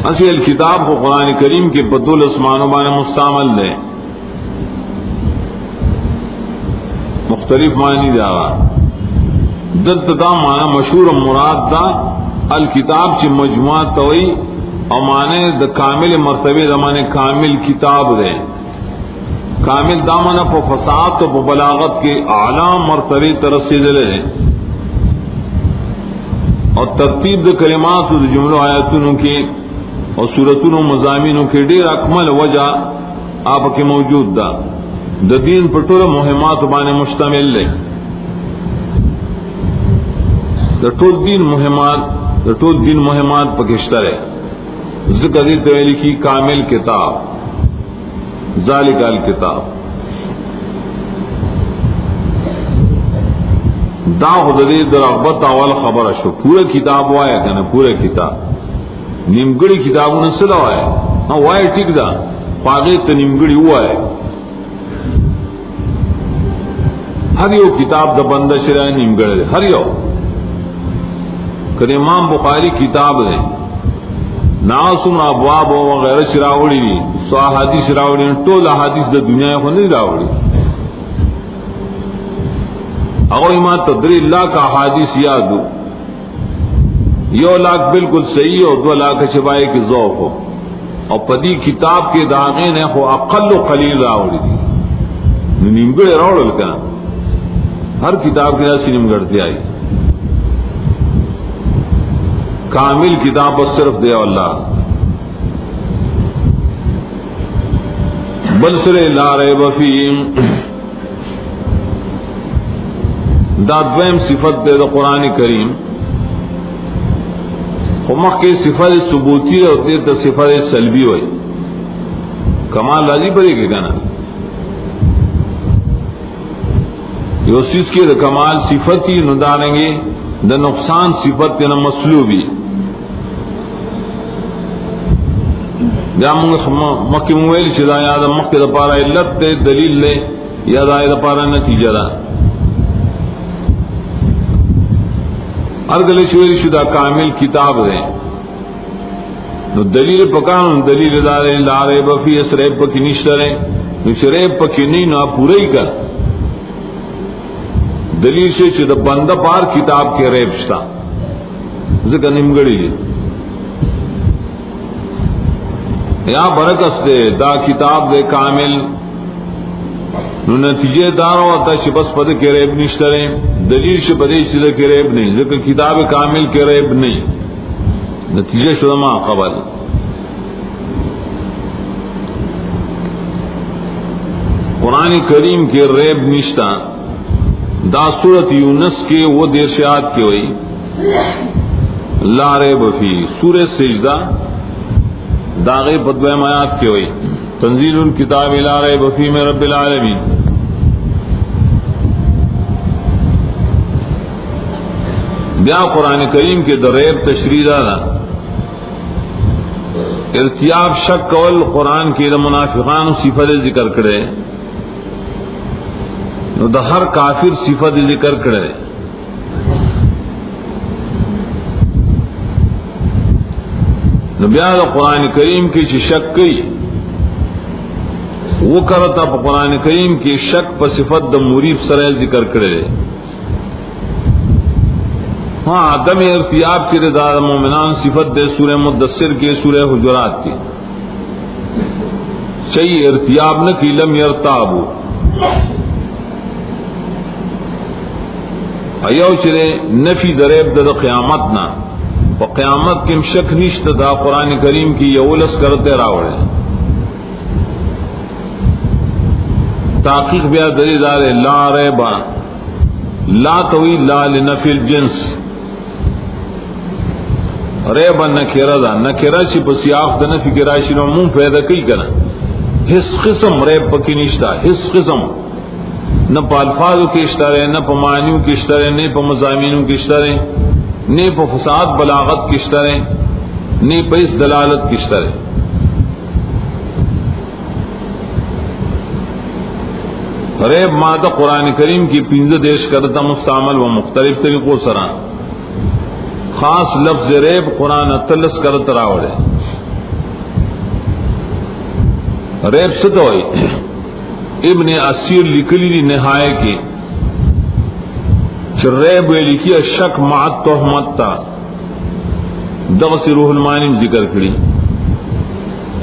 اسی الکتاب کو قرآن کریم کے بدول اسمان و بان مستعمل دے مختلف معنی دا دلت دا معنی مشہور مراد دا الکتاب چی مجموعات توئی اور معنی دا کامل مرتبہ دا معنی کامل کتاب دے کامل دامنہ پا فساد تو پا بلاغت کے اعلیٰ مرتبہ ترسی دلے اور ترتیب دا کلمات دا جملہ آیاتونوں کی اور سورتونوں مضامینوں کے دیر اکمل وجہ آپ کے موجود دا دا دین پر طول مہمات بانے مشتمل لے دا طول دین مہمات پکشتر ہے ذکر دیتے ہوئے لکھی کامل کتاب ذالک الکتاب دا خود دے در اغبت اول خبر شو پورا کتاب وایا کنا پورا کتاب نیمگڑی کتابوں نے صدا وایا ہاں وایا ٹھیک دا پاگیت تا نیمگڑی ہوا ہے ہر یو کتاب دا بندہ شرع نیمگڑ دے ہر یو کہ امام بخاری کتاب دے ناسم ابواب وغیرہ شراوڑی دی سو احادیث شراوڑی ٹول احادیث دا دنیا کو نہیں راوڑی اگر ایمان تدری اللہ کا احادیث یادو یو لاکھ بالکل صحیح ہو 2 لاکھ شبائے کی ذوق ہو اور پدی کتاب کے داغین ہے خو اقل و قلیل راوڑی دی نیمگڑے راوڑ لکا ہر کتاب کے ناسی نیمگڑتی آئی کامل کتاب بس صرف دے اللہ بل سرے لا ریب فیم دا دویم صفت دے دا قرآن کریم خمخ کے صفت ثبوتی ہوتی ہے تو صفت سلبی ہوئی کمال راضی پڑے گی کہنا یو چیز کی دا کمال صفتی نو داریں گے دا نقصان صفت نا مسلوبی. بیا مکی مویل چی دا یا دا مکی دا پارا علت دے دلیل دے یا دا دا پارا نتیجہ دا. ارگلے چویل چی دا کامل کتاب دے نو دلیل پکانو دلیل دارے لارے بفی اس ریب پکی نشترے نو چی ریب پکی نہیں نو پورا ہی کر دلیل سے چی دا بندہ پار کتاب کے ریب شتا ذکر نمگڑی لی یا برکس دے دا کتاب دے کامل نو نتیجے دارو آتا چی بس پدے کے ریب نشترے دلیل سے پدے چی دا کے ریب نہیں ذکر کتاب کامل کے ریب نہیں نتیجہ شدہ ما قبل. قرآن کریم کے ریب نشتا دا سورت یونس کے وہ دیرشات کے ہوئی لا ریب فی سورہ سجدہ داغی بدویم آیات کے ہوئی تنزیل الکتاب لا ریب فی میں رب العالمین. بیا قرآن کریم کے در ریب تشریح دادا ارتیاب شک کول قرآن کی دا منافقان صفت ذکر کرے نو دا ہر کافر صفت ذکر کرے. نو بیا دا قرآن کریم کی چی شک کی وہ کرتا پا قرآن کریم کی شک پا صفت دا مریب سرے ذکر کرے. ہاں عدم ارتیاب کی رضا مومنان صفت دے سورہ مدثر کے سورہ حجرات کی چاہیے ارتیاب نہ کی لم یرتابو ایو چرے نفی دریب دا قیامت نا و قیامت کم شک نشت دا قرآن کریم کی یولس کرتے راوڑے تحقیق بیا دری دارے لا ریبا لا توی لا لنفی الجنس ریبا نکرہ دا نکرہ چی پسیاف دا نفی کی راشی نو مون فیدہ کئی کنا حس قسم ریب پکی نشتا حس قسم نہ پا الفاظو کی اشترے نہ پا معنیو کی اشترے نہ پا مضامینو کی اشترے نہ پا فساد بلاغت کی اشترے نہ پا اس دلالت کی اشترے. ریب مادہ قرآن کریم کی پینزہ دیش کرتا مستعمل و مختلف طریقوں سرا خاص لفظ ریب قرآن اتلس کرتا راوڑے. ریب ستوئی ابن اسیر لکلی دی نہائے کی ریب لکھی شک معت تہمت تا دغسی روح المانی ذکر کری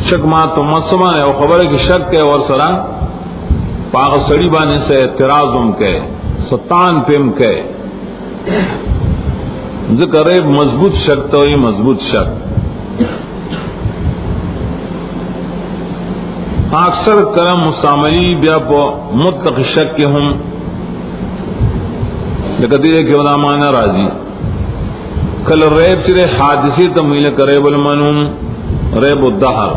شک معت تہمت سمانے او خبر ہے کہ شک کے اور سرا پاغ سڑی بانے سے اعتراضم کے ستان پیم کے ذکر ریب مضبوط شک تو ہی مضبوط شک. اکثر کرم مستعملی بیا پا مطلق شک کے ہم لکدیرے کے ودا مانا راضی کل ریب چرے حادثی تمویل کریب المنون ریب الدہر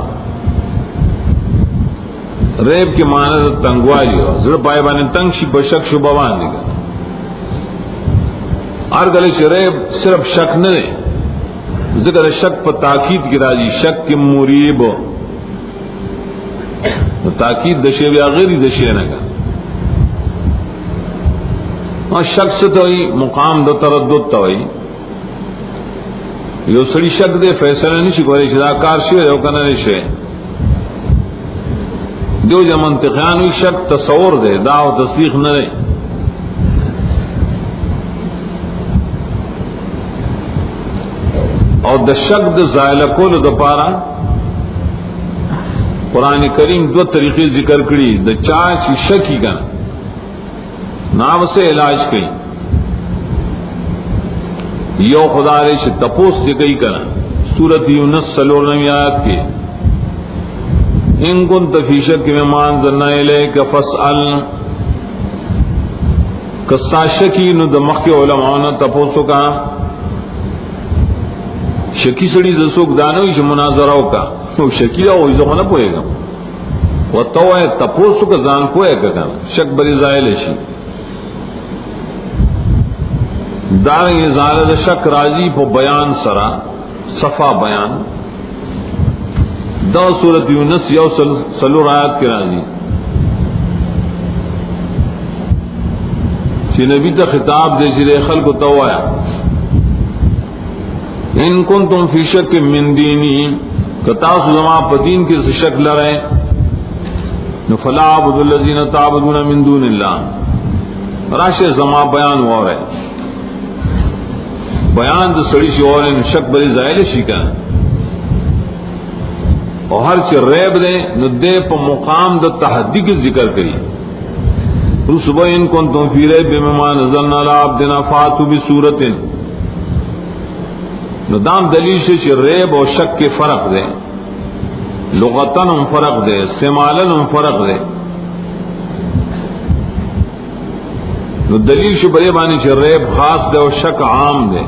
ریب کے معنی تنگوائی ہو زر پائے بانے تنگ شی پر شک شبوان لگا ارگلے چھ ریب صرف شک نہ دے ذکر شک پر تاکید کی راضی شک کے مریب تاکید دشے بیا غیری دشے نگا اور شخص تو ہی مقام دو تردد تو ہی یو سڑی شک دے فیصلہ نہیں شکولی چدا کار شوئے دے وکنا نشوئے جو جا منطقیان ہوئی شک تصور دے داو تصدیق نہ دے. اور دا شک دا زائلہ کول دا پارا قرآن کریم دو طریقے ذکر کری دا چاچ شکی کنا نام سے علاج کئی یو خدا رے چھ تپوس دی کئی کنا سورت یونس سلورنوی آیات کی ان کنت فی شک مما انزلنا الیک فاسأل کستا شکی نو دا مخی علماء تپوسو کا شکی سڑی دسوک دانوی چھ مناظرہو کا شکی دا ہوئی زخنا پوئے گا و تو ہے تپوسو کا زان پوئے گا شک بری زائل شی دارنگ ازالت شک راضی پو بیان سرا صفا بیان دا سورت یونس یو سلور آیات کے راضی چی نبی تا خطاب دے چی خلق کو توایا ان کنتم فی شک من دینی کتاس زمان پا دین کے شک لرائے فلا عبد الذین تعبدون من دون اللہ راش زمان بیان ہوا رہے بیان تو سڑی سی اور شک بری زائل شی کا اور ہر چی ریب دے نو دے پا مقام دا تحدی کی ذکر کری رسبا ان کنتم فی ریب مما نزلنا لعبدنا فاتو بسورت نو دام دلیل سے چی ریب اور شک کے فرق دے لغتاً ہم فرق دے استعمالاً ہم فرق دے نو دلیل سے بڑے بانی چی ریب خاص دے اور شک عام دے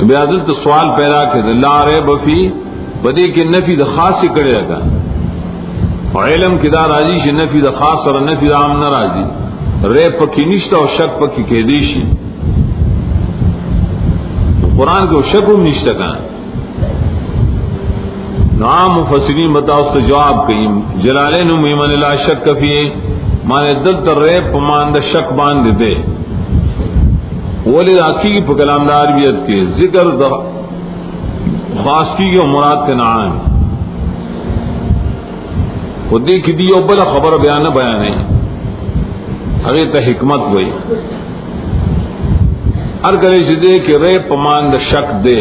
بیادت سوال پیدا کرے لا ریب فی بدے کے نفی دا خاص سے کرے لگا اور علم کی دا راضی سے نفی دا خاص اور نفی دا عام نہ راضی ریب پکی نشتا اور شک پکی کہ دیشی قرآن کو شک ہم نشتا کہاں نام مفسرین بتاؤ اس کا جواب کہیں جلالین من لا شک فی مانے دل تر ریب پمان دا شک باندھ دے ولی حقیقی پا کلام دا عربیت کے ذکر دا خاص کی گئے مراد کے نعام خود دیکھ دیو بلا خبر بیان بیانے اگر تا حکمت ہوئی ہر گلے سے دے کہ ریب پمان دا شک دے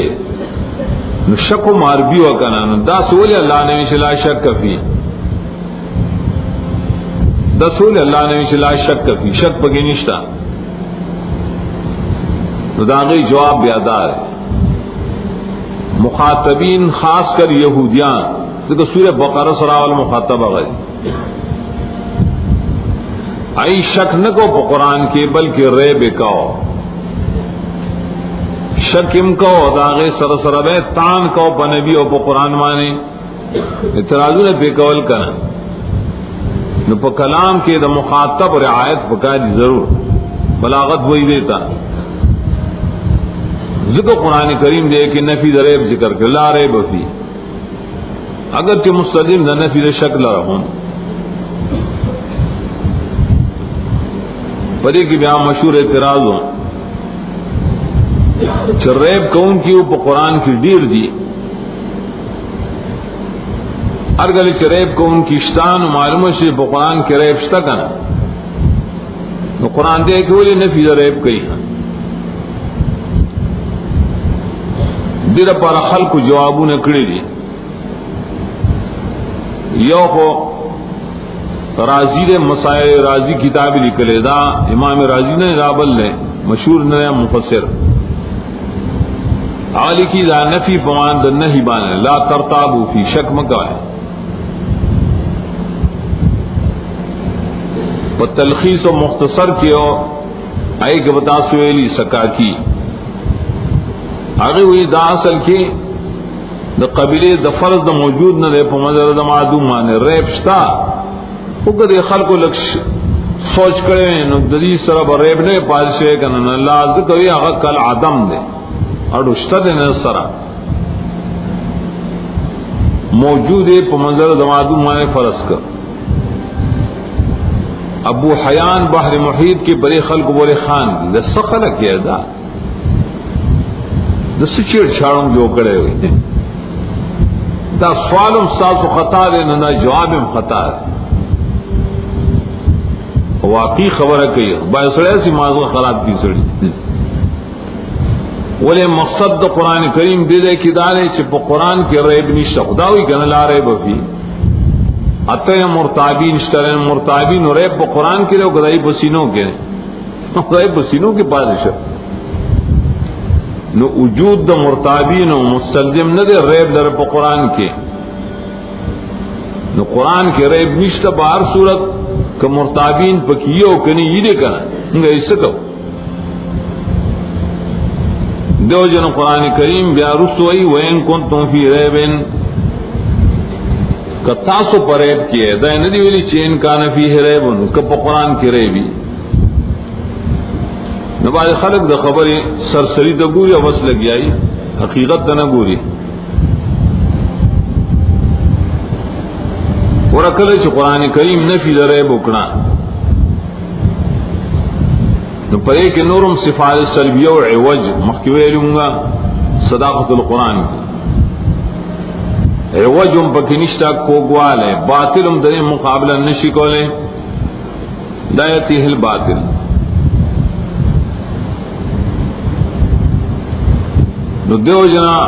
نو شک و ماربی وکنا دا سولی اللہ نے ویچ لا شک فی دا سولی اللہ نے ویچ لا شک فی شک پکی نشتا تو داغی جواب بیادار ہے مخاطبین خاص کر یہودیان تو سورہ بقرہ سراول مخاطبہ گئی آئی شک نہ کو پا قرآن کے بلکہ ریب کہو شکم کو داغے سر سربے تان کو پا نبی او پا قرآن مانے اعتراضوں نے بے قول کرنا نو پا کلام کے دا مخاطب رعایت پکاری ضرور بلاغت وہی دیتا ذکر قرآن کریم دے کہ نفی دا ریب ذکر کر لا ریب فی اگرچہ مستلزم دا نفی دا شک لرہم پدے کی بیان مشہور اعتراض ہوں ریب کون کی وہ قرآن کی ڈیر دی ہر گلی ریب کون کی اشتان معلوم سے قرآن کے ریب شتا کنا تو قرآن دے کہ ولی نفی دا ریب کئی دیر پر خلق جوابوں نے کڑی دی یو خو رازی دے مسائل رازی کتابی لکلے دا امام رازی نے رابل نے مشہور نیا مفسر عالی کی دا نفی پمان دا نہی بانے لا ترتابو فی شک مکہ ہے پا تلخیص و مختصر کیو آئی کہ بتا سویلی سکاکی آگے ہوئی دا اصل کی دا قبیلے دا فرض دا موجود نہ دے پا مدر دا معدوم مانے ریب شتا اوکا دے خلقو لکھ سوچ کرے نو ددی سرب ریب نے پادشے کنن اللہ ذکری آگا کل عدم دے اور شتا دے نصرہ موجود ہے پا منظر دا معدوم مانے فرض کر ابو حیان بحر محیط کے بڑے خلق بولے خان دی دا سخلق کیا دا دا سچیڑ چھاڑوں جو کرے ہوئے دا سوالم ساسو خطا دے نہ جوابم خطا دے واقعی خبر ہے کہ باعث ایسی موضوع خراب کی سڑی ولی مقصد دا قرآن کریم دے دے کی دارے چھ قرآن کے ریب نشتا خداوی کنا لا ریب فی اتے مرتابین اشترین مرتابین ریب پا قرآن کے لئے گدائی پسینوں کے گدائی پسینوں کے پادشاہ نو وجود دا مرتابین و مستلزم نہ دے ریب در پا قرآن کے نو قرآن کے ریب نشتا با ہر صورت کہ مرتابین پا کیو کنی یہ دے کنا انگا اس سکو دیو جن قرآن کریم بیا رسوئی وین کنتم فی ریبن کہ تاسو پر ریب کیے دا ندی ویلی چین کانا فی ریبن کہ پا قرآن کی ریبی نباز خلق دا خبری سرسری دا گوری بس لگی آئی حقیقت دا نہ گوری ورکل چ قرآن کریم نفی دا ریب اکنا نو پرے کہ نورم صفات سلبیہ و عوج مخیوے لوں صداقت القرآن کی عوجم پکنشتا کوگوال ہے باطلم در مقابلہ نشی کولے لا یتیہ الباطل نو دیو جنا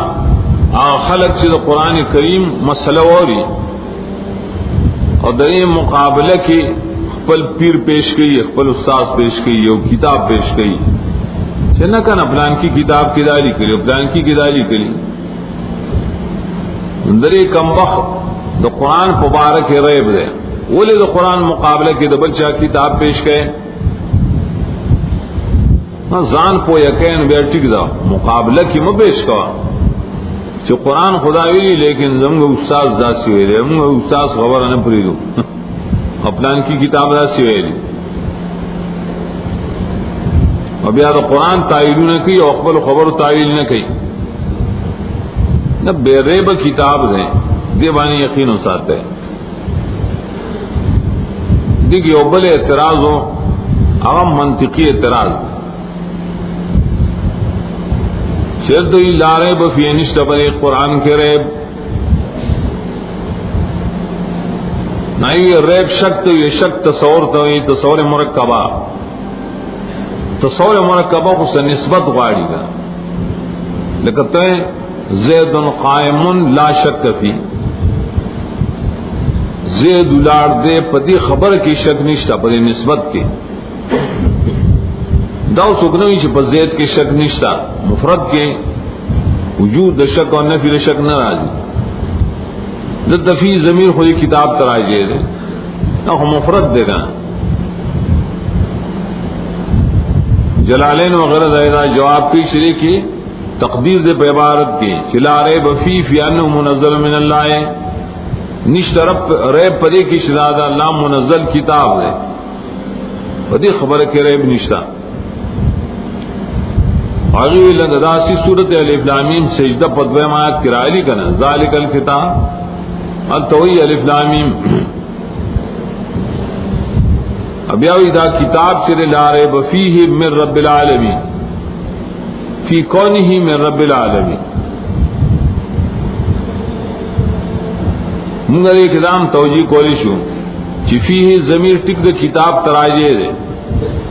خلق چیز قرآن کریم مسئلہ وری اور در مقابلہ کی خپل پیر پیش گئی خپل استاذ پیش گئی اور کتاب پیش گئی چنہ کنا پلان کی کتاب کی دالی کری پلان کی دالی کری اندر کم وقت دا قرآن مبارک ریب دے ولی دا قرآن مقابلہ کی دا بچہ کتاب پیش گئے زان پو یقین بیٹھک دا مقابلہ کی مبیش کا چو قرآن خدا ویلی لیکن زمگ استاذ داسی ویلی زمگ استاذ خبر نہ پریدو اپلان کی کتاب داسی ویلی اب یا دا قرآن تعیل نہ کی اور اقبل خبر تعیل نہ کی نہ بے ریب کتاب دیں دیوانی یقین ہو ساتے دیکھ اوبل اعتراض ہو عوام منطقی اعتراض شرط ہی لا ریب فی نشت بنے قرآن کے ریب نہ یہ ریب شک تو یہ شک تصور تو یہ تصور مرکبہ کو سے نسبت غاڑی گا لکھتے ہیں زید قائم لا شک فی زید الاڑ دے پتی خبر کی شک نشتا پتی نسبت کی داو سکنوی چھ پر زید کی شک نشتا مفرد کے وجود دا شک اور نفی دا شک نہ راجی دفی ضمیر خودی کتاب ترائی جے دے نہ مفرد دے گا جلالین وغیرہ زیدہ جواب کی شریع کی تقدیر دے پہ عبارت کی چلا ریب فی فی انہو منزل من اللہ نشت ریب پدی کی شدادہ اللہ منزل کتاب دے پدی خبر کے ریب نشتا آگئی لنداسی صورت الف لام میم سجدہ پدوے مایت کرائلی کنا ذالک الکتاب التوئی الف لام میم ابیاوی دا کتاب چرے لا ریب فیہ من رب العالمین فی کونہ من رب العالمین منگا ایک ادام توجیہ کولی شو چی فیہ ضمیر ٹک دا کتاب تراجے دے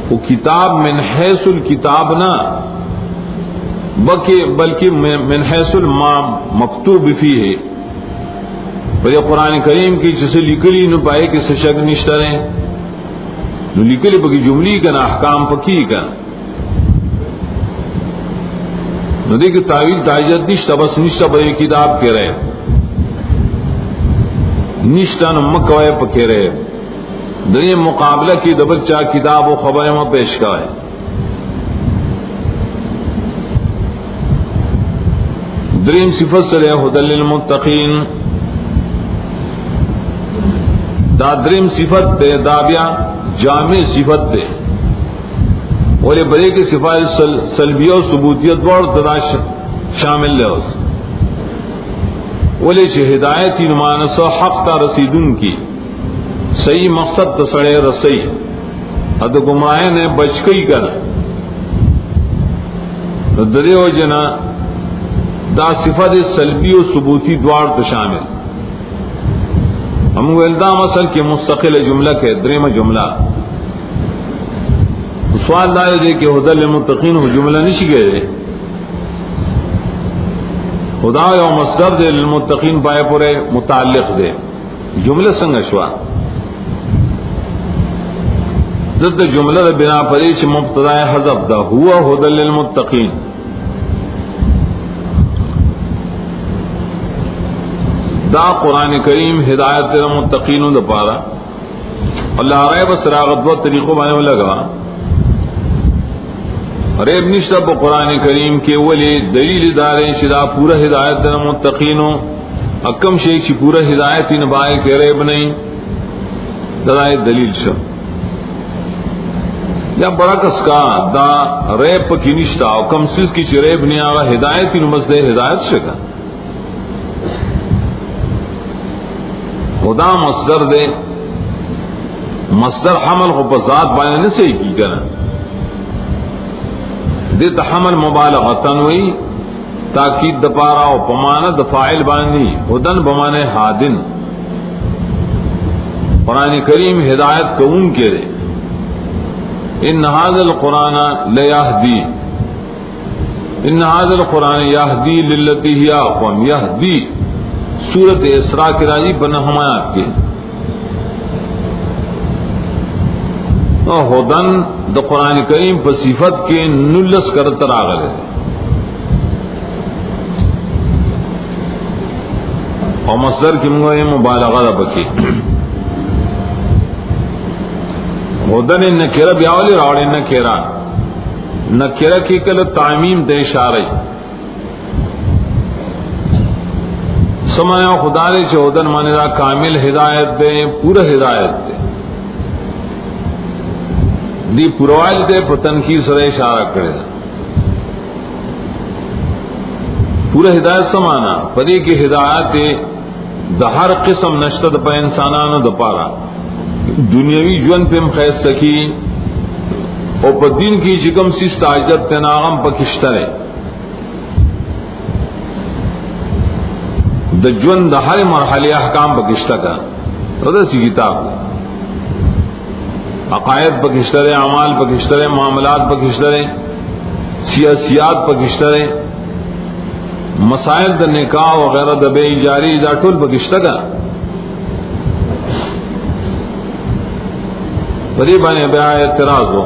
وہ کتاب من حیث الکتاب نہ بلکہ من حیث الما مکتوب فیہ پر قرآن کریم کی جسے لکلی نو پائے کہ سشک نشتریں نو لکلی پکی جملی کنا احکام پکی کنا نو دیکھ تعویل تاجت نشتا بس نشتا پر کتاب کے رہے نشتا نو مکوائے پکے رہے دنیا مقابلہ کی دبچہ کتاب و خبر میں پیش کا ہے دریم صفت سے ہدل للمتقین دا دریم صفت دے دابیا جامع صفت دے ولی برے کی صفات سلبیہ و ثبوتیت وار تدا شامل لے اس ولی چھ ہدایتی نمانسا حق تا رسیدن کی صحیح مقصد تسڑے رسی حد گمراہ نے بچکئی کر درے و جنا دا صفت سلبی و ثبوتی دوار تشامل ہم الزام اصل کے مستقل جملہ کے دریم جملہ سوال دائے دے کہ ہدل للمتقین ہو جملہ نشی گئے خدا و مصدر دے للمتقین پائے پورے متعلق دے جملہ سنگ شوا ضد جملہ دے بنا پریچ مبتدا حذف دا ہوا ہدل للمتقین دا قرآن کریم ہدایت للمتقین دا پارا اللہ رائے بس راغت و طریقوں بانے لگا ریب نشتہ پا قرآن کریم کے ولی دلیل داریں شدا پورا ہدایت للمتقین اکم شیخ چی پورا ہدایت نبائے کے ریب نہیں دلائے دلیل شب یا برعکس کا دا ریب کی نشتا او کم سیز کی چی ریب نہیں آگا ہدایت نمز دے ہدایت شکا خدا مصدر دے مصدر حمل کو بذات بانے نے صحیح کی کرنا دے تحمل مبالغتن وی تاکید دپارا و پمانا دفاعل بانی ہدن بمانے ہادن قرآن کریم ہدایت کو ان کے دے ان هذا القرآن لیہدی ان هذا القرآن یہدی للتی ہی اقوم یہدی سورت اسراء کی راجی بنہمایات کے ہدن دا قرآن کریم پر صفت کے نلس کرتر آگلے اور مصدر کی منگوئے مبالغہ دا بکی ہدن نکرہ بیاولی راوڑی نکرہ کی کل تعمیم دے اشارے سمایا خدا دے چھے ہدن مانے دا کامل ہدایت دے پورا ہدایت دے دی پروائل دے پتن کی سر اشارہ کرے دا پورا ہدایت سمانا پدی کی ہدایت دا ہر قسم نشتد پا انسانانو دا پارا دنیاوی جون پہ مخیص تکی او پا دین کی چکم سیست آجت تناغم پا کشترے دا جون دا ہر مرحلی احکام پا کشتکا رضا سی کتاب عقائد پا کشترے اعمال پا کشترے معاملات پا کشترے سیاسیات پا کشترے مسائل دا نکاح وغیرہ دا بے اجاری دا ٹول پا کشتکا پدی بانے بے اعتراض ہو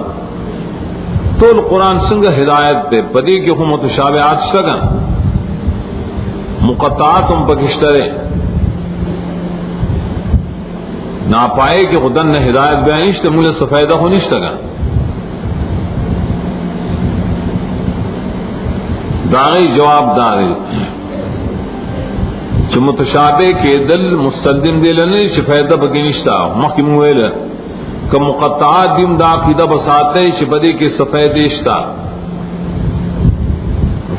تو قرآن سنگ ہدایت دے پدی کی خود متشابہات شتگا مقطعات ان پکشترے ناپائے کہ خودن نے ہدایت بیانشت مولے سفیدہ ہو نشتگا داغی جواب دارے چھ متشابہ کے دل مستلزم دے لنے سفیدہ بکنشتا محکم ہوئے لے کہ مقطعات دیم دا عقیدہ بساتے شبدی کے سفیدشتا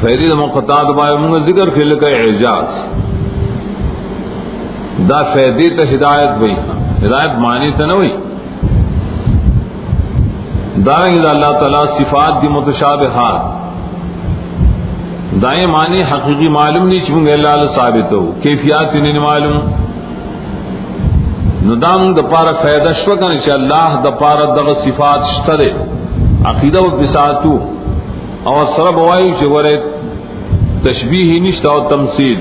فیدی دا مقطعات بائی منگا ذکر کھلے کا اعجاز دا فیدی تا ہدایت بھئی ہدایت معنی تا نوئی دارنگی دا اللہ تعالی صفات دی متشابہات دائیں معنی حقیقی معلوم نہیں چونگے اللہ ثابت ہو کیفیات نہیں معلوم ندام دا پارا فیدہ شوکن چا اللہ دا پارا دا صفات شترے عقیدہ و بساتو اور سرب وائی چا ورے تشبیحی نشتا و تمثیل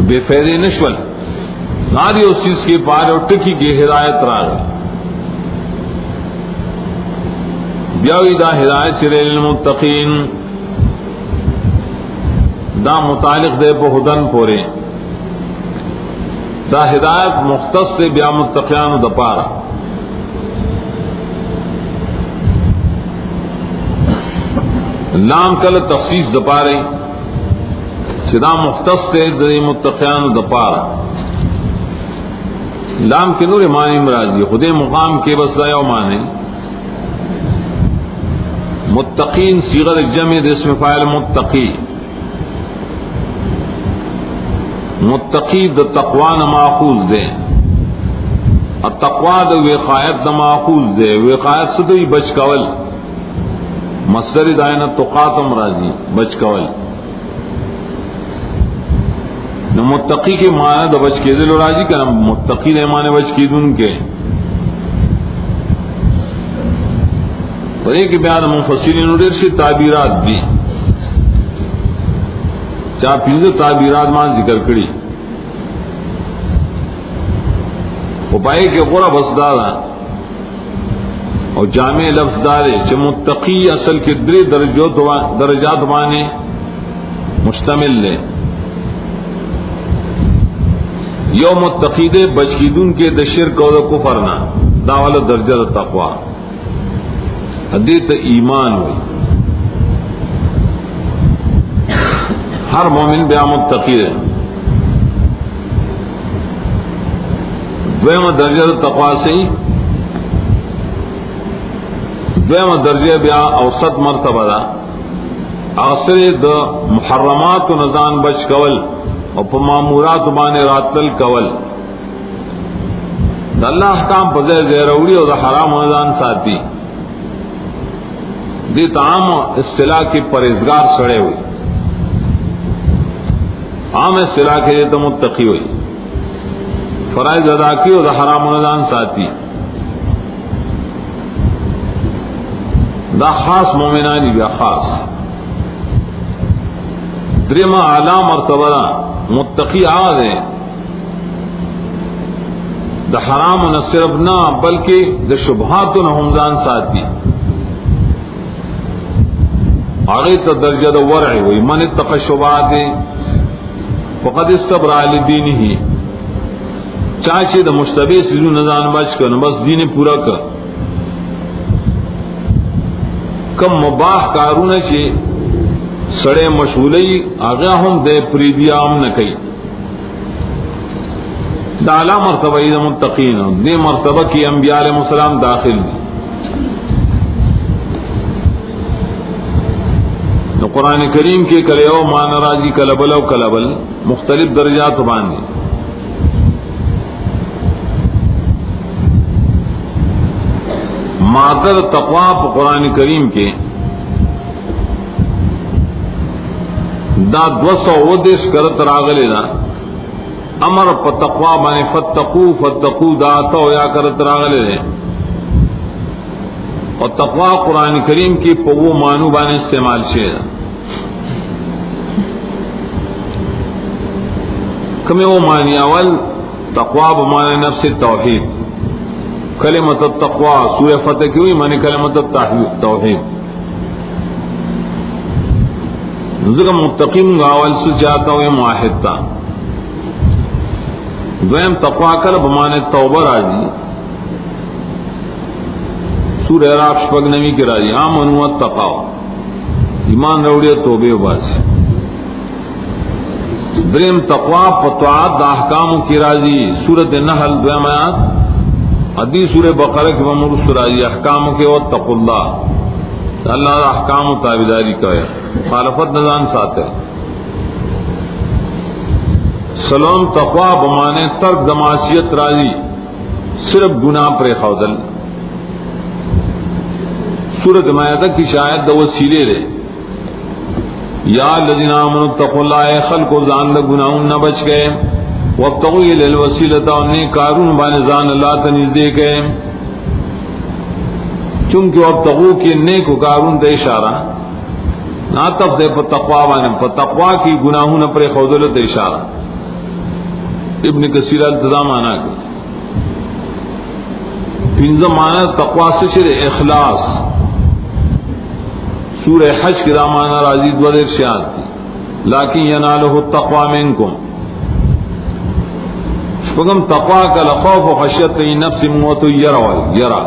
بے فیدے نشول ناری اس چیز کے پارے و ٹکی کی ہدایت را گئی بیاوی دا ہدایت چرے للمتقین دا متعلق دے پہ ہدن پورے دا ہدایت مختص سے بیا متقیان دا پارا لام کل تخصیص دا پارے چدا مختص سے دا متقیان دا پارا لام کے نور معنی مراجی خود مقام کے بس دا یو معنی متقین صیغہ جمع دا اسم فاعل متقی متقی دا تقوی نا ماخوذ دے التقوی دا وقایت نا ماخوذ دے وقایت سے دوی بچ کول مصدر دائنہ تقاتم راجی بچ کول نا متقی کے معنی دا بچ کے دل راجی کہ متقی دے معنی بچ کی دن کے پر ایک بیان مفسرین دیر سے تعبیرات دی چاہ پینزو تعبیرات مان ذکر کری وہ پائے کہ غرہ بس دادا اور جامع لفظ دارے چاہ متقی اصل کے دری درجات بانے مشتمل لے یو متقی دے بچکیدون کے دا شرک و دا کفرنا دا والا درجہ دا تقوی حدیث ایمان ہوئی ہر مومن بیا متقی ہے دویم درجہ تقوی سے دویم درجه بیا اوسط مرتبه دا اصل د محرمات و نزان بچ کول او په مامورات باندې راتل کول د الله احکام په ځای وروړي او د حرام نزان ساتي دې عام اصطلاح کې پرهیزګار سره وي عام اصطلاح کې ته متقی وي فرائض ادا کی او د حرام نزان ساتي دا خاص مومنانی بیا خاص درما اعلی مرتبہ متقی آغاز ہے دا حرام نہ صرف نہ بلکہ دا شبہات نہ ہمزان ساتھی آگے تا درجہ دا ورع ہوئی من اتقى الشبہات فقد استبرأ لدینہ چاچے دا مشتبہ سیزو نزان بچ کر بس دین پورا کر کم مباح کارونه چې سړی مشغولی هغه هم د پریدیا هم نه کوي دا اعلی مرتبه د متقین دې مرتبه کې انبیاء علیهم السلام داخل دي نو قرآن کریم کې کله یو مان راځي کله بل او کله بل مختلف درجات باندې مادر تقوا په قرآن کریم کې دا 210 کرت راغلی دا امر په تقوا باندې فتقو دا تو یا کرت راغلی دی او تقوا قرآن کریم کې په وو مانو باندې استعمال شي کومه وو معنی اول تقوا به معنی نفس توحید کلمت التقوی سورہ فتح کی ہوئی معنی کلمت التوحید ذکر متقیم گاول سے جاتا ہوئے معاہد تا دویم تقوی کل بمعنی توبہ راجی سورہ اعراف شپږ نوی کی راجی آمنوا اتقوا ایمان روڑی توبے باسی دریم تقوی پتوعات دا احکام کی راجی سورۃ النحل دویم آیات حدیث سورہ بقرہ کی بمر سراجی احکام کے واتقوا اللہ اللہ احکام و تابعداری کا ہے خالفت نظام ساتھ ہے سلام تقوی بمانے ترک دماسیت راضی صرف گناہ پر خودل سورۃ مائدہ کی شاید دو وسیلے رہے یا الذین آمنوا اتقوا اللہ خلق و زان گناہوں نہ بچ گئے وابتغوا الی الوسیلۃ اني کارون باندې ځان الله ته نږدې کړي چونکه وابتغوا کې نیک کارون ته اشاره ناطف دے په تقوا باندې په تقوا کې گناهونه پر خوذل ته اشاره ابن کثیر التزام معنا کوي پنځه معنا تقوا سے اخلاص سورہ حج کی رامانہ راضی دو دیر شیاد لیکن ینالہ التقوی منکم فکم تقوی کا لخوف و خشیت نفس موت یرا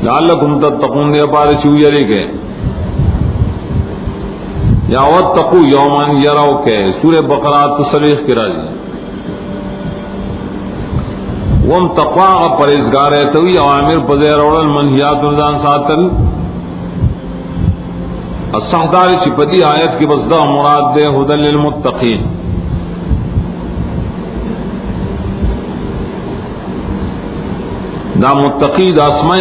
لعلکم تتقون دے پارے چو یری گئے یا واتقو یومن یراو کے سورہ بقرات تصریح کی راجی وم تقوی کا پرہیزگار ہے توی اوامر پذیر اولل منہیات نظام ساتل الصحدار چپدی آیت کی بصدہ مراد دے ہدل للمتقین دا متقی دا اسماء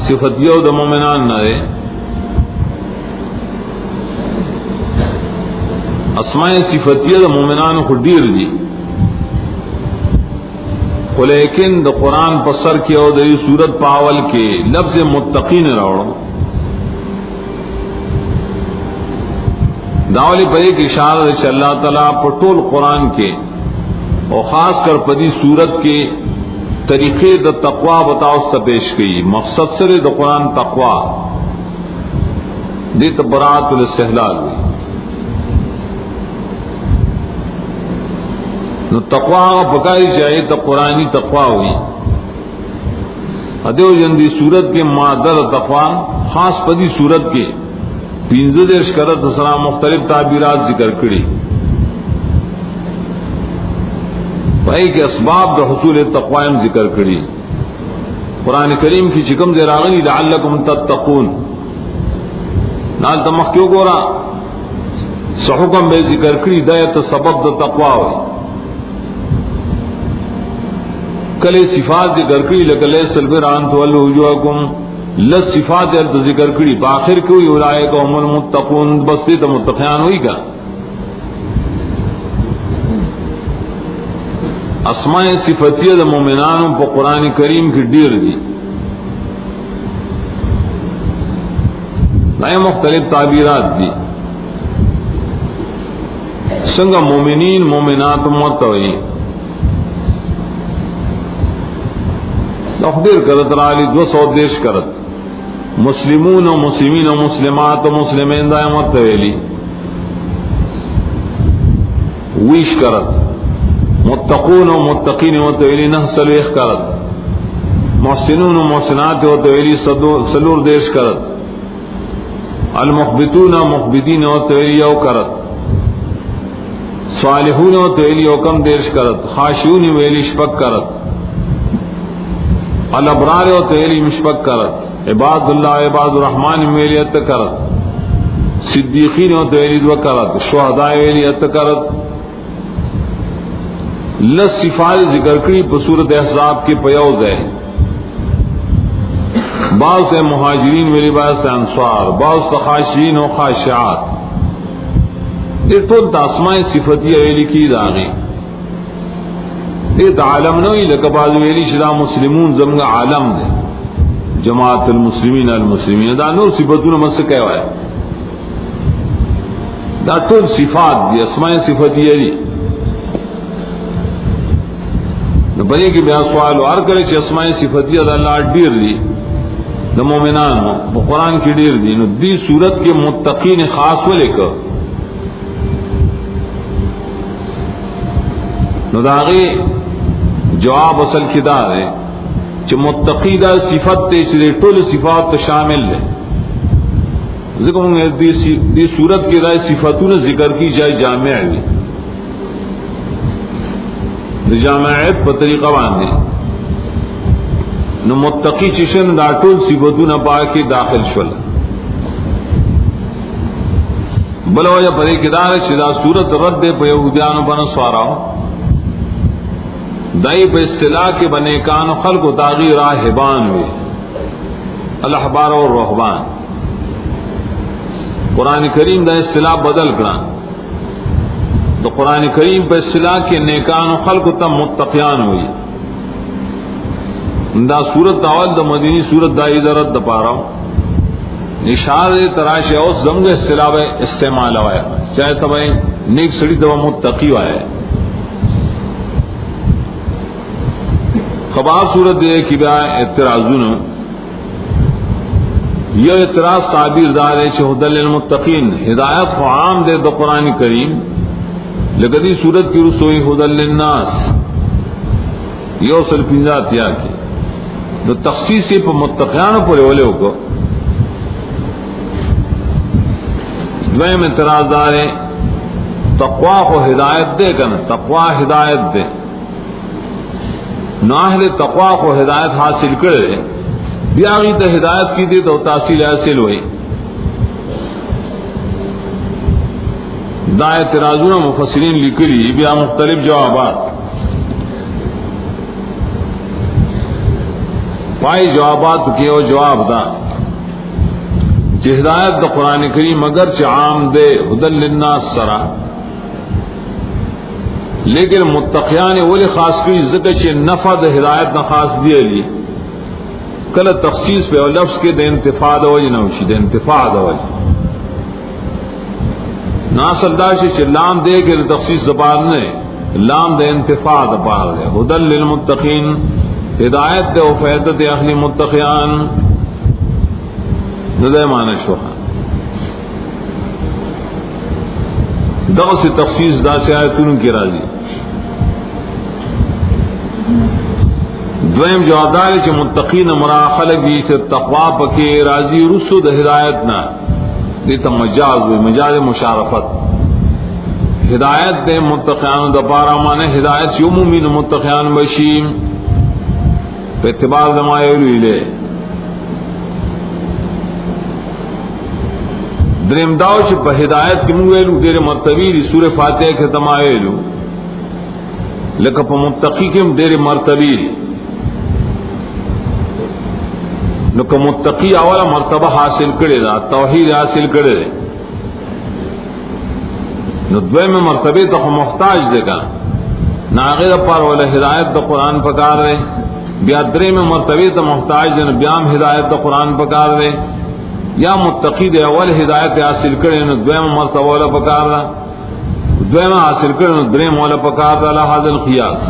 صفتیہ دا مومنان نہ ہے اسماء صفتیہ دا مومنان کو دیر دی لیکن دا قرآن پسر کے او دا سورت پاول کے لفظ متقین راوڑا داولی پر ایک اشارہ ہے اللہ تعالیٰ پٹول قرآن کے اور خاص کر پدی سورت کے طریقے دا تقوی بتاؤ سے پیش کی مقصد سرے دا قرآن تقوی دیت برات الاستحلال ہوئی نو تقوی پکائی چاہیے تو قرآنی تقوی ہوئی ادیو جندی سورت کے مادر تقوی خاص پدی سورت کے پینزد اشکرت اسلام مختلف تعبیرات ذکر کری بھائی کے اسباب دا حصول تقوائم ذکر کری قرآن کریم کی چکم دے راغلی لعلکم تتقون نال تمخ کیوں گورا سحکم بے ذکر کری دایت سبب دا تقوی ہوئی کلے صفات ذکر کری لکلے سلبر آن تولو وجوہکم لس صفات ذکر کری باخر کوئی اولائک هم المتقون بستی تا متقیان ہوئی گا اسماء صفتیہ دا مومنانوں پا قرآن کریم کی ڈیر دی نئے مختلف تعبیرات دی سنگا مومنین مومنات متوئی تقدیر کرت رالی 200 دیش کرت مسلمون و مسلمین و مسلمات و مسلمین دائیں متویلی ویش کرت متقون و متقین و تویلی نہ سلویخ کرت محسنون و محسنات و تویلی سلور دیش کرت المخبتون و مخبتین و تویلی یو کرت صالحون و تویلی یو کم دیش کرت خاشعون ویلی شپک کرت الابرار و تویلی مشپک کرت عباد اللہ عباد الرحمن ویلی ات کرت صدیقین و تویلی دو کرت شہداء ویلی ات کرت لس صفات ذکر کری بصورت احزاب کی پیوز ہے بعض سے مہاجرین ویلی بعض سے انصار بعض سے خاشعین و خاشعات یہ تو اسماء صفتیہ ویلی کی داغی یہ عالم نوی لکہ بعض ویلی شدہ مسلمون زمگا عالم دے جماعت المسلمین المسلمین دا نور صفتون مس سے کہوا ہے دا تو صفات دی اسماء صفتیہ دی بنے کی بیان سوال وار کرے چھ اسماء صفتیہ دا اللہ ڈیر دی دا مومنان ہو قرآن کی ڈیر دی نو دی صورت کے متقین خاص میں لے کر نو داغی جواب اصل کی دار ہے چھ متقی دا صفت تے اس لئے ٹول صفات شامل ہے ذکر ہوں دی صورت کی دا صفتون ذکر کی جائے جامع ہے جامعیت پر طریقہ باندھے نو متقی چشن دا ٹول صفتون پاکی داخل شول بلا وجہ پر ایک ادارہ چدا صورت رد پہ یہودیان بنا سواراؤ دائی پہ اصطلاح کے بنے کان خلق و تاغیر راہبان ہوئے الاحبار اور رہبان قرآن کریم دا اصطلاح بدل کرا تو قرآن کریم پہ اصطلاح کے نیکان و خلق تم متقیان ہوئی دا صورت اول دا مدینی صورت دا ادارت دا پا رہا ہوں اشار تراش اوس زمگ اصطلاح استعمال ہوا ہے چاہے تب نیک سڑی دوا متقی ہوا ہے خبار صورت یہ کہ بیا اعتراضون یہ اعتراض تعبیر دار ہے ہدی للمتقین ہدایت کو عام دے دا قرآن کریم لگدی صورت کی رسوئی ہدی للناس یہ اصل پنجات یا کی تو تخصیص پر متقیان پر اولے کو دویم اعتراض دار ہے تقوی کو ہدایت دے کنا تقوی ہدایت دے نو اہل تقوی کو ہدایت حاصل کرے بیاغی تا ہدایت کی دی تو تحصیل حاصل ہوئی دا اعتراضون مفسرین لکلی بیا مختلف جوابات پائی جوابات کے وہ جواب دا کہ ہدایت دا قرآن کریم اگرچہ عام دے ہدی للناس سرا لیکن متقیان اولی خاص کی ذکر چھ نفع دا ہدایت نہ خاص دیے لی کل تخصیص پہ لفظ کے دے انتفاع دا وجہ نوشی دے انتفاع دا وجہ ناصل داشی چھ لام دے کے تخصیص زبان نے لام دے انتفاع دا پار دے ہدی للمتقین ہدایت دے و فیدت اہل متقیان ندے معنی شوہا دغه سے تخصیص دا سے آیتون کی راضی دویم جواب دار چې متقین مرا خلق دی سے تقوا پکې راضی رسو د ہدایت نہ دیتا مجاز ہوئی مجاز مشارفت ہدایت دے متقیان دا پارا مانے ہدایت یومومین متقیان بشیم په اعتبار د ما ویلې. دریم داو چې په هدایت کې موږ ویلو ډېر مرتبه دي سورې فاتحه کې تما ویلو، لکه په متقی کې هم ډېر مرتبه دي. نو که متقی اوله مرتبه حاصل کړي دا توحید حاصل کړي نو دویمه مرتبه ته محتاج دی کنه، ناغه پر ولا ہدایت د قرآن پکار دی. بیا دریمه مرتبه ته محتاج دی، بیا هم ہدایت د قرآن پکار دی. یا متقی دی اول ہدایت حاصل کړي نو دویمه مرتبه ولا پکار دی، دویمه حاصل کړي نو دریم ولا پکار دی. الله حاصل قیاس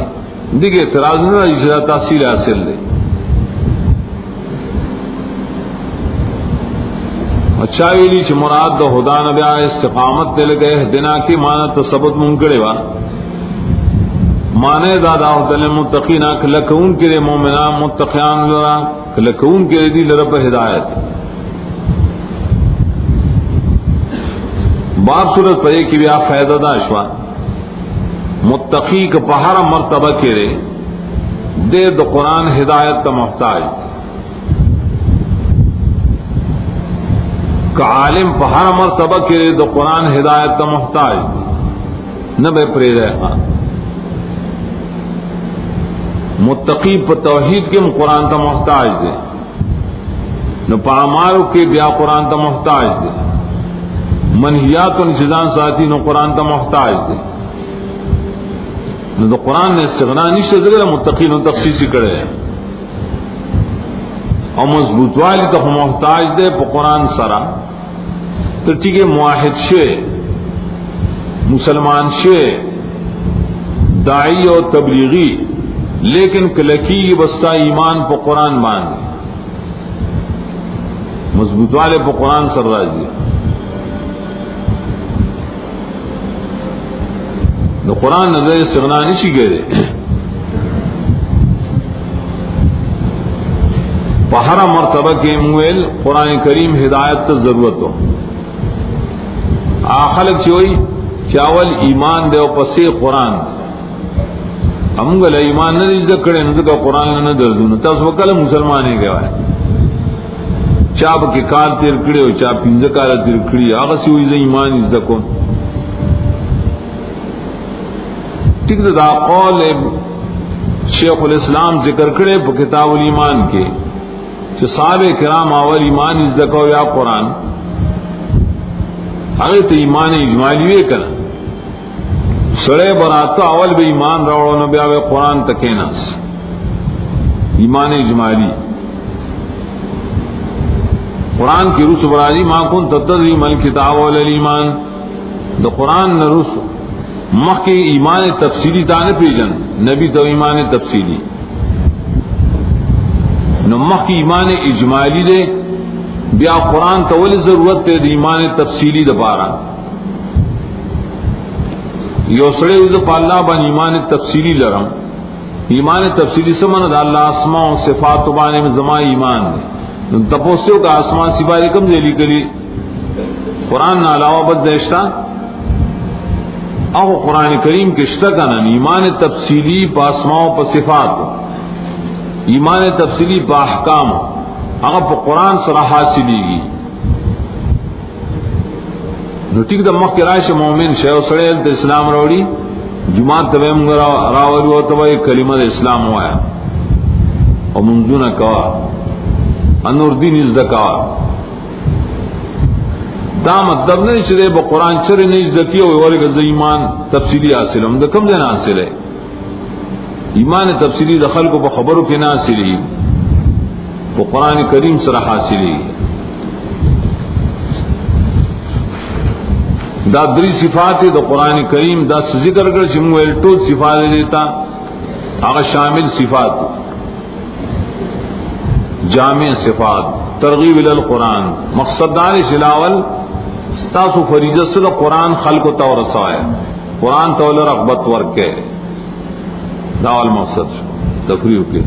دیګه اعتراض نه اجرا تحصیل حاصل دی. اچھا ویلی چې مراد د خدا نه بیا استقامت دل گئے دنا کی معنی تثبت منکړي وا معنی دا د متقین کلکون کې مؤمنان متقیان لرا کلکون کې دی لرب ہدایت. باب صورت پې کې بیا فائدہ دا شوا متقی که په هر مرتبه کې د قرآن ہدایت ته محتاج، کہ عالم په هر مرتبه کې د قرآن ہدایت ته محتاج نه به پرې رہا. متقی په توحید کې قرآن ته محتاج دی، نو په اعمالو کې بیا قرآن ته محتاج دی. منہیات و نشان ساتھی نو قرآن ته محتاج دی. نو د قرآن نے استغنا نشته ځکه متقین تخصیص کړي او مضبوط والی ته محتاج دی په قرآن سره. تو ٹھیک ہے موحد شے مسلمان شے داعی اور تبلیغی، لیکن کلکی بستہ ایمان پہ قرآن باندھ مضبوط والے پہ قرآن سر راضی تو قرآن نظر استغنا نشی گئے پہرا مرتبہ کے مویل قرآن کریم ہدایت تو ضرورت ہو. خلق چوئی چاول ایمان دے پسے قرآن ہم گل ایمان نہ ذکر نہ قرآن نہ درزون تاس وکل مسلمان ہے گوا چاپ کے کار تیر کڑے ہو چاپ پنج کار تیر کڑی آغا سی ہوئی ایمان از دکون ٹھیک دا قول شیخ الاسلام ذکر کڑے پا کتاب الایمان کے کہ صحابہ کرام اول ایمان از دکو یا قرآن اگر تو ایمان اجمالی وے کنا سڑے براتا اول بے ایمان روڑو نبی آوے قرآن تکیناس ایمان اجمالی قرآن کی روس برازی ما کن تتدری مل کتاب والایمان دا قرآن نروس مخ کی ایمان تفصیلی تانے پیجن نبی تو ایمان تفصیلی نو مخ کی ایمان اجمالی دے بیا قرآن تول ضرورت تے دی ایمان تفصیلی دپارا یو سڑے وز پا اللہ بان ایمان تفصیلی لرم ایمان تفصیلی سمن دا اللہ اسماء و صفات بانے میں زمان ایمان دے تپوسیو کا اسماء صفات کم ذیلی کری قرآن نا علاوہ بد دیشتا او قرآن کریم کے اشتکنن ایمان تفصیلی پا اسماء و پا صفات ایمان تفصیلی پا احکام اگر پا قرآن سر حاصلی گی نو ٹھیک دا مخ کی رائش مومن شیو سڑیل تا اسلام روڑی جماعت تبیم راولی و تبای کلمہ دا اسلام ہوایا و منزونہ کوا انور دین ازدکوا دا مطلب نہیں چلے با قرآن چر نہیں ازدکی ہوئی ورگا دا ایمان تفصیلی حاصل ہم دا کم دینا حاصل ہے ایمان تفصیلی دا خلقو با خبرو کی ناصلی وہ قرآن کریم سر حاصلی دا دری صفات دا قرآن کریم دا ذکر کر چمو الٹوت صفات دیتا آغا شامل صفات جامع صفات ترغیب الالقرآن مقصد دار شلاول ستاسو فریضت سے دا قرآن خلق و تورسائے قرآن تول رغبت ورکے دا المقصد تفریح کے